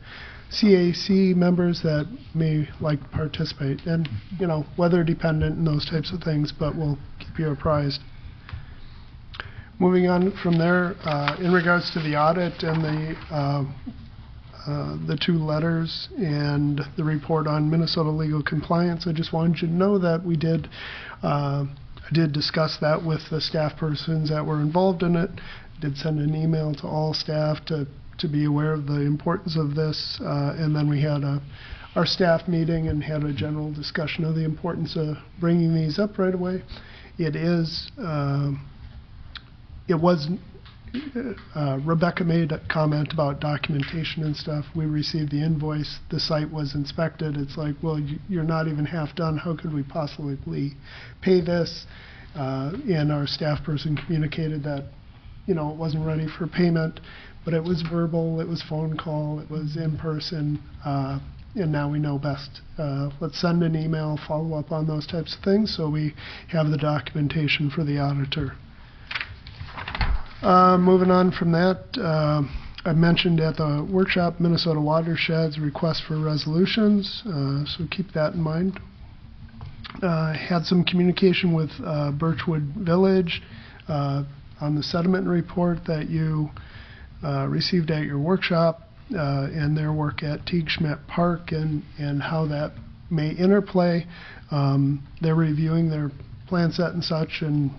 CAC members that may like to participate, and weather dependent and those types of things, but we'll keep you apprised. Moving on from there, in regards to the audit and the two letters and the report on Minnesota legal compliance, I just wanted you to know that I did discuss that with the staff persons that were involved in it. I did send an email to all staff to be aware of the importance of this, and then we had our staff meeting and had a general discussion of the importance of bringing these up right away. Rebecca made a comment about documentation and stuff. We received the invoice, the site was inspected. It's like, well, you're not even half done. How could we possibly pay this? And our staff person communicated that, it wasn't ready for payment, but it was verbal, it was phone call, it was in person, and now we know best. Let's send an email, follow up on those types of things so we have the documentation for the auditor. Moving on from that, I mentioned at the workshop Minnesota Watershed's request for resolutions, so keep that in mind. Had some communication with Birchwood Village on the sediment report that you received at your workshop, and their work at Teague Schmidt Park and how that may interplay. They're reviewing their plan set and such and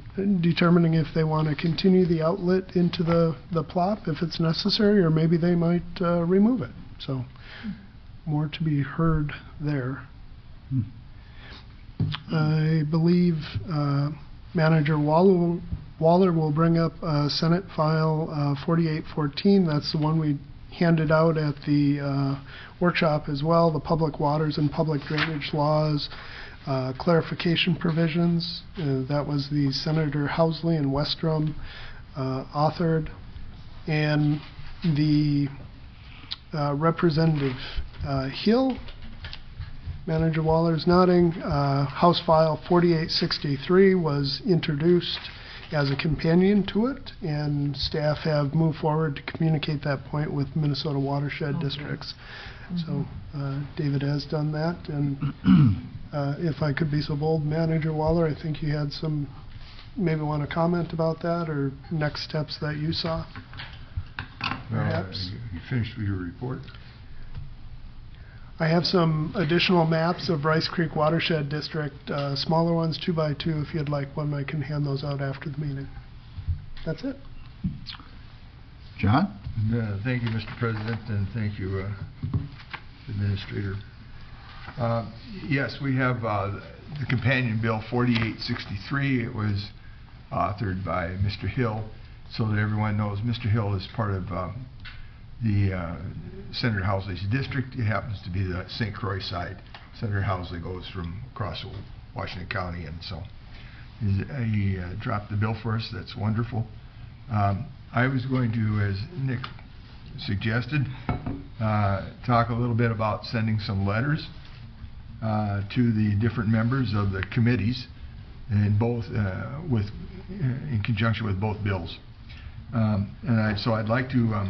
determining if they want to continue the outlet into the plot if it's necessary, or maybe they might remove it. So more to be heard there. I believe Manager Waller will bring up Senate File 4814. That's the one we handed out at the workshop as well, the public waters and public drainage laws, clarification provisions. That was the Senator Housley and Westrom authored. And the Representative Hill, Manager Waller's nodding, House File 4863 was introduced as a companion to it, and staff have moved forward to communicate that point with Minnesota Watershed districts. So David has done that, and if I could be so bold, Manager Waller, I think you had some, maybe want to comment about that, or next steps that you saw, perhaps? You finished with your report? I have some additional maps of Rice Creek Watershed District, smaller ones, 2x2. If you'd like one, I can hand those out after the meeting. That's it. John? Thank you, Mr. President, and thank you, Administrator. Yes, we have the companion bill 4863. It was authored by Mr. Hill. So that everyone knows, Mr. Hill is part of the Senator Housley's district. It happens to be the St. Croix side. Senator Housley goes from across Washington County, and so he dropped the bill for us. That's wonderful. I was going to, as Nick suggested, talk a little bit about sending some letters to the different members of the committees, and both in conjunction with both bills. So I'd like to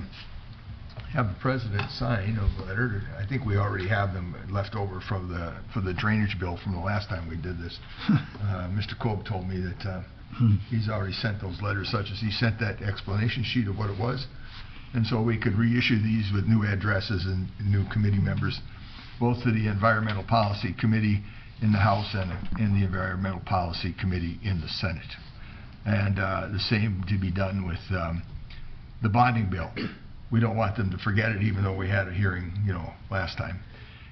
have the president sign a letter. I think we already have them left over for the drainage bill from the last time we did this. Mr. Kolb told me that he's already sent those letters, such as he sent that explanation sheet of what it was, and so we could reissue these with new addresses and new committee members, both to the Environmental Policy Committee in the House and the Environmental Policy Committee in the Senate. And the same to be done with the bonding bill. We don't want them to forget it, even though we had a hearing, last time.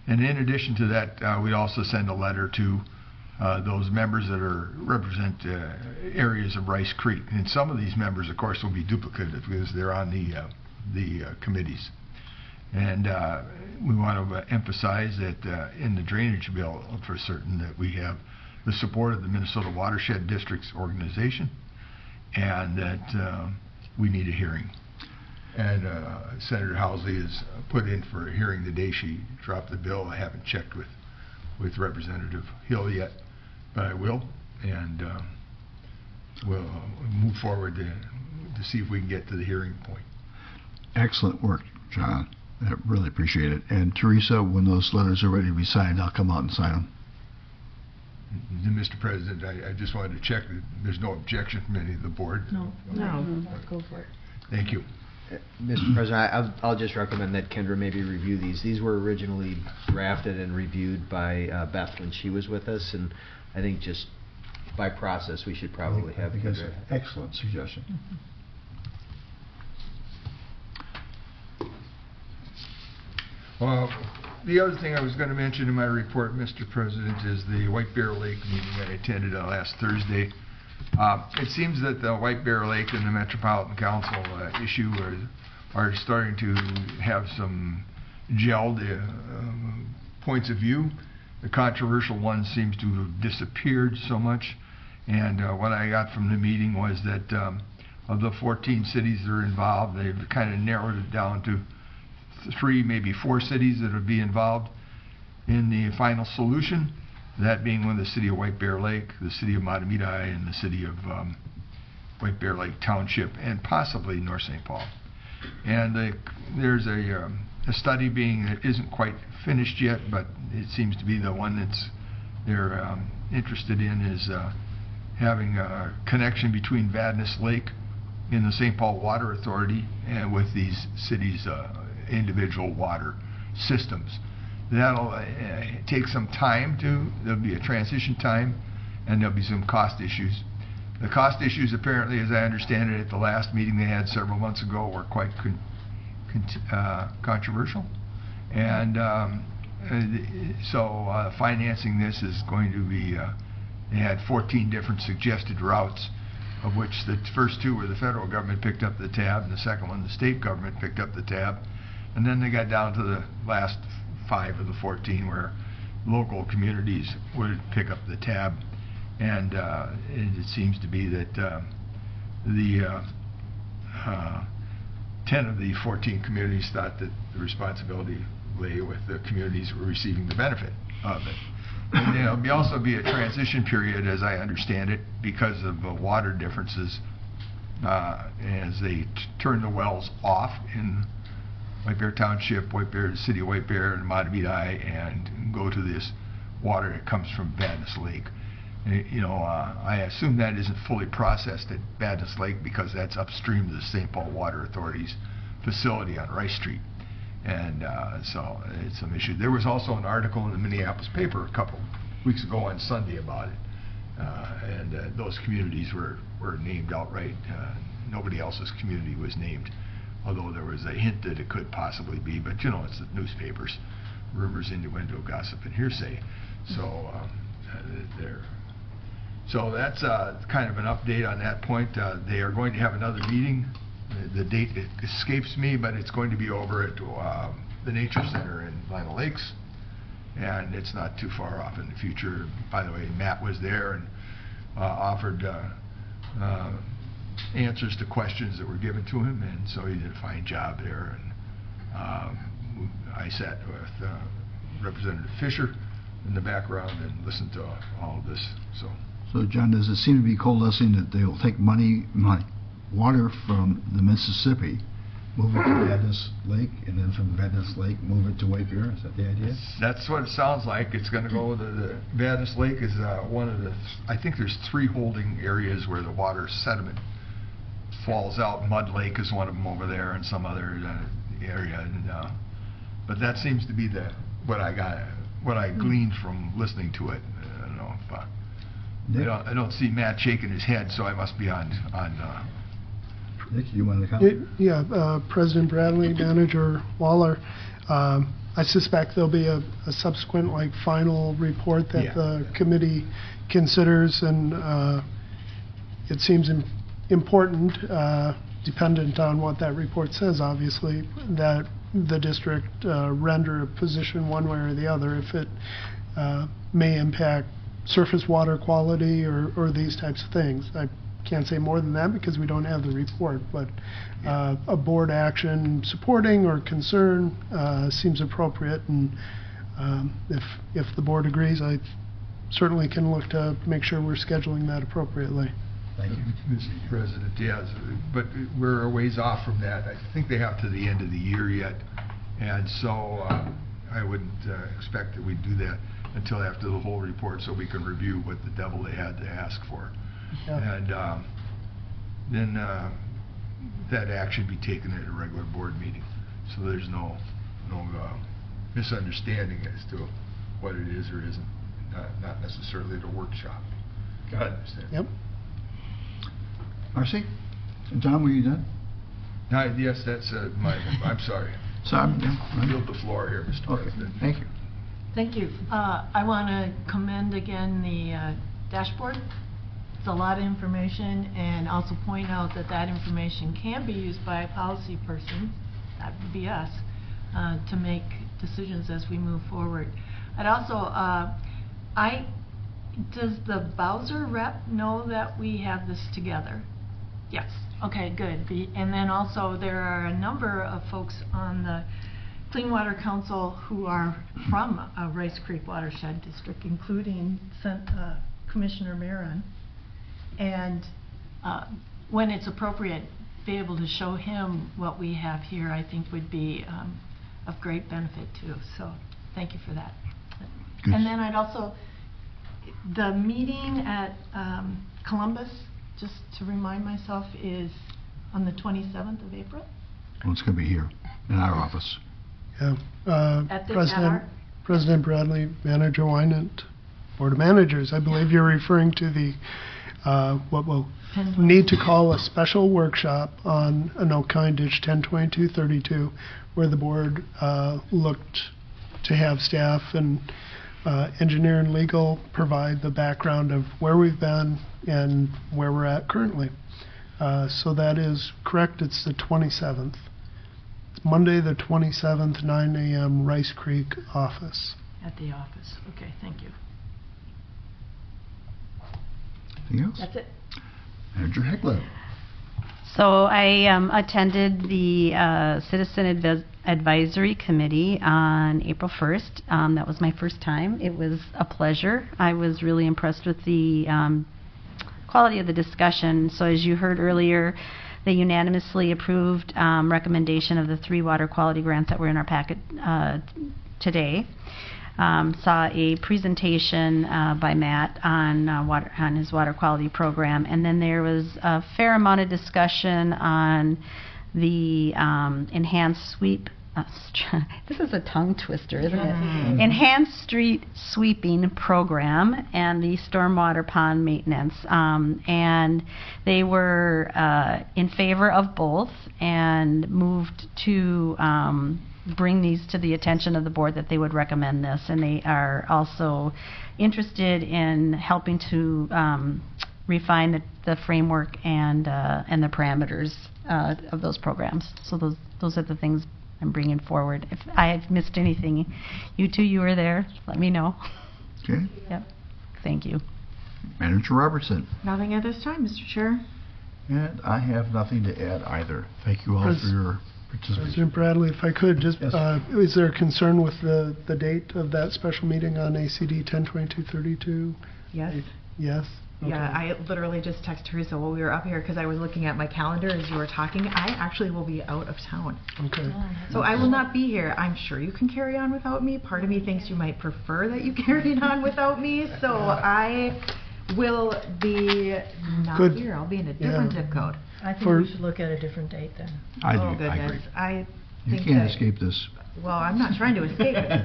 And in addition to that, we also send a letter to those members that represent areas of Rice Creek. And some of these members, of course, will be duplicated because they're on the committees. And we want to emphasize that in the drainage bill, for certain, that we have the support of the Minnesota Watershed Districts organization, and that we need a hearing. And Senator Housley is put in for a hearing the day she dropped the bill. I haven't checked with Representative Hill yet, but I will, and we'll move forward to see if we can get to the hearing point. Excellent work, John. I really appreciate it. And Teresa, when those letters are ready to be signed, I'll come out and sign them. Mr. President, I just wanted to check that there's no objection from any of the board. No. Go for it. Thank you. Mr. President, I'll just recommend that Kendra maybe review these. These were originally drafted and reviewed by Beth when she was with us, and I think just by process we should probably have Kendra. That's an excellent suggestion. Well, the other thing I was going to mention in my report, Mr. President, is the White Bear Lake meeting I attended last Thursday. It seems that the White Bear Lake and the Metropolitan Council issue are starting to have some gelled points of view. The controversial one seems to have disappeared so much, and what I got from the meeting was that of the 14 cities that are involved, they've kind of narrowed it down to 3, maybe 4 cities that would be involved, in the final solution, that being with the city of White Bear Lake, the city of Matamidi, and the city of White Bear Lake Township, and possibly North St. Paul. And there's a study that isn't quite finished yet, but it seems to be the one they're interested in, is having a connection between Vadnais Lake and the St. Paul Water Authority and with these cities' individual water systems. That'll take some time. There'll be a transition time, and there'll be some cost issues. The cost issues, apparently, as I understand it, at the last meeting they had several months ago, were quite controversial. And so financing this is going to be, they had 14 different suggested routes, of which the first 2 were the federal government picked up the tab, and the second one the state government picked up the tab. And then they got down to the last 5 of the 14 where local communities would pick up the tab. And it seems to be that the 10 of the 14 communities thought that the responsibility lay with the communities who were receiving the benefit of it. And there'll also be a transition period, as I understand it, because of water differences as they turn the wells off in White Bear Township, White Bear, City of White Bear, and Matamidi, and go to this water that comes from Vadnais Lake. I assume that isn't fully processed at Vadnais Lake because that's upstream of the St. Paul Water Authority's facility on Rice Street. And so it's some issue. There was also an article in the Minneapolis paper a couple weeks ago on Sunday about it. And those communities were named outright. Nobody else's community was named, although there was a hint that it could possibly be. But it's the newspapers, rumors, innuendo, gossip, and hearsay. So So that's kind of an update on that point. They are going to have another meeting. The date escapes me, but it's going to be over at the Nature Center in Lima Lakes, and it's not too far off in the future. By the way, Matt was there and offered answers to questions that were given to him, and so he did a fine job there. And I sat with Representative Fisher in the background and listened to all of this. So, John, does it seem to be coalescing that they'll take water from the Mississippi, move it to Vadnais Lake, and then from Vadnais Lake move it to White Bear? Is that the idea? That's what it sounds like. It's going to go to the Vadnais Lake is one of the, I think there's 3 holding areas where the water sediment falls out. Mud Lake is one of them over there, and some other area. And, but that sees to be what I gleaned from listening to it. I don't know if I don't see Matt shaking his head, so I must be on. Nick, you want to comment? President Bradley, Manager Waller. I suspect there'll be a subsequent, final report that the committee considers, and it seems important, dependent on what that report says, obviously, that the district render a position one way or the other if it may impact surface water quality or these types of things. I can't say more than that because we don't have the report, but a board action supporting or concern seems appropriate, and if the board agrees, I certainly can look to make sure we're scheduling that appropriately. Thank you, Mr. President. Yes, but we're a ways off from that. I think they have to the end of the year yet, and so I wouldn't expect that we'd do that until after the whole report, so we can review what the devil they had to ask for. Yeah. And then that action be taken at a regular board meeting, so there's no misunderstanding as to what it is or isn't, not necessarily at a workshop. Got it. Yep. RC? John, were you done? Yes, that's I'm sorry. Sorry. I yield the floor here, Mr. President. Thank you. Thank you. I want to commend again the dashboard. It's a lot of information, and also point out that information can be used by a policy person, that would be us, to make decisions as we move forward. I'd also, does the Bowser rep know that we have this together? Yes. Okay, good. And then also there are a number of folks on the Clean Water Council who are from Rice Creek Watershed District, including Commissioner Marin, and when it's appropriate, be able to show him what we have here, I think would be of great benefit too. So thank you for that. Good. And then I'd also, the meeting at Columbus, just to remind myself, is on the 27th of April. Well, it's going to be here in our office. Yeah. At the President Bradley, Manager Wynant, Board of Managers, I believe you're referring to the what we'll need to call a special workshop on Anoka Ditch 102232, where the board looked to have staff and engineer and legal provide the background of where we've been and where we're at currently. So that is correct. It's the 27th. It's Monday the 27th, 9 a.m. Rice Creek office. At the office. Okay, thank you. Anything else? That's it. Manager Heckler. So I attended the Citizen Advisory Committee on April 1st. That was my first time. It was a pleasure. I was really impressed with the quality of the discussion. So as you heard earlier, they unanimously approved recommendation of the 3 water quality grants that were in our packet today. Saw a presentation by Matt on his water quality program, and then there was a fair amount of discussion on the enhanced sweep. This is a tongue twister, isn't it? Enhanced street sweeping program and the stormwater pond maintenance, and they were in favor of both and moved to bring these to the attention of the board that they would recommend this, and they are also interested in helping to refine the framework and the parameters of those programs. So those are the things I'm bringing forward. If I have missed anything, you were there, let me know. Okay. Yep. Thank you. Manager Robertson. Nothing at this time, Mr. Chair. And I have nothing to add either. Thank you all for your participation. President Bradley, if I could, just Yes. is there a concern with the date of that special meeting on ACD 102232? Yes. Yes? Okay. Yeah, I literally just texted Teresa while we were up here because I was looking at my calendar as you were talking. I actually will be out of town. Okay. So I will not be here. I'm sure you can carry on without me. Part of me thinks you might prefer that you carried on without me. So I will be not Good. here. I'll be in a different zip code. I think For- we should look at a different date then. I do. Oh, I goodness. agree. I You think can't that- escape this. Well, I'm not trying to escape it.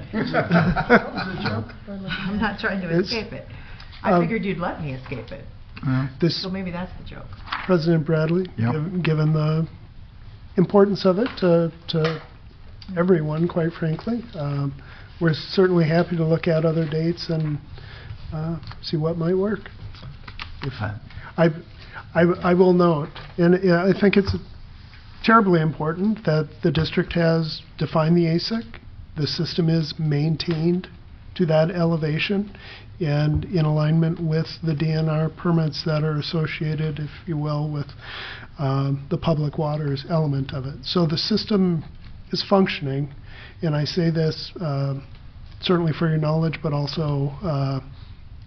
I'm not trying to It's- escape it. I figured you'd let me escape it. This So maybe that's the joke. President Bradley, Yep. given the importance of it to everyone, quite frankly, we're certainly happy to look at other dates and see what might work. If I will note, and I think it's terribly important that the district has defined the ASIC. The system is maintained to that elevation and in alignment with the DNR permits that are associated, if you will, with the public waters element of it. So the system is functioning, and I say this certainly for your knowledge, but also,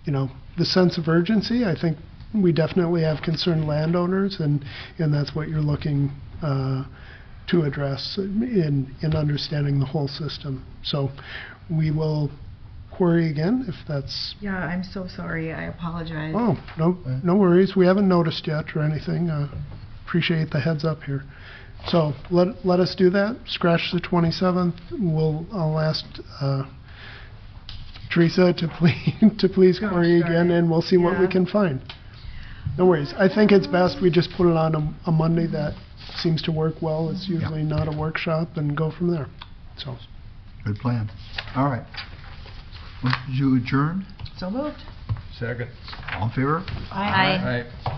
the sense of urgency. I think we definitely have concerned landowners, and that's what you're looking to address in understanding the whole system. So we will query again if that's... Yeah, I'm so sorry. I apologize. Oh, no worries. We haven't noticed yet or anything. Appreciate the heads up here. So let us do that. Scratch the 27th. I'll ask Teresa to please query again, and we'll see what we can find. No worries. I think it's best we just put it on a Monday. That seems to work well. It's usually not a workshop, and go from there. So, Good plan. All right. Did you adjourn? So moved. Second. All in favor? Aye. Aye.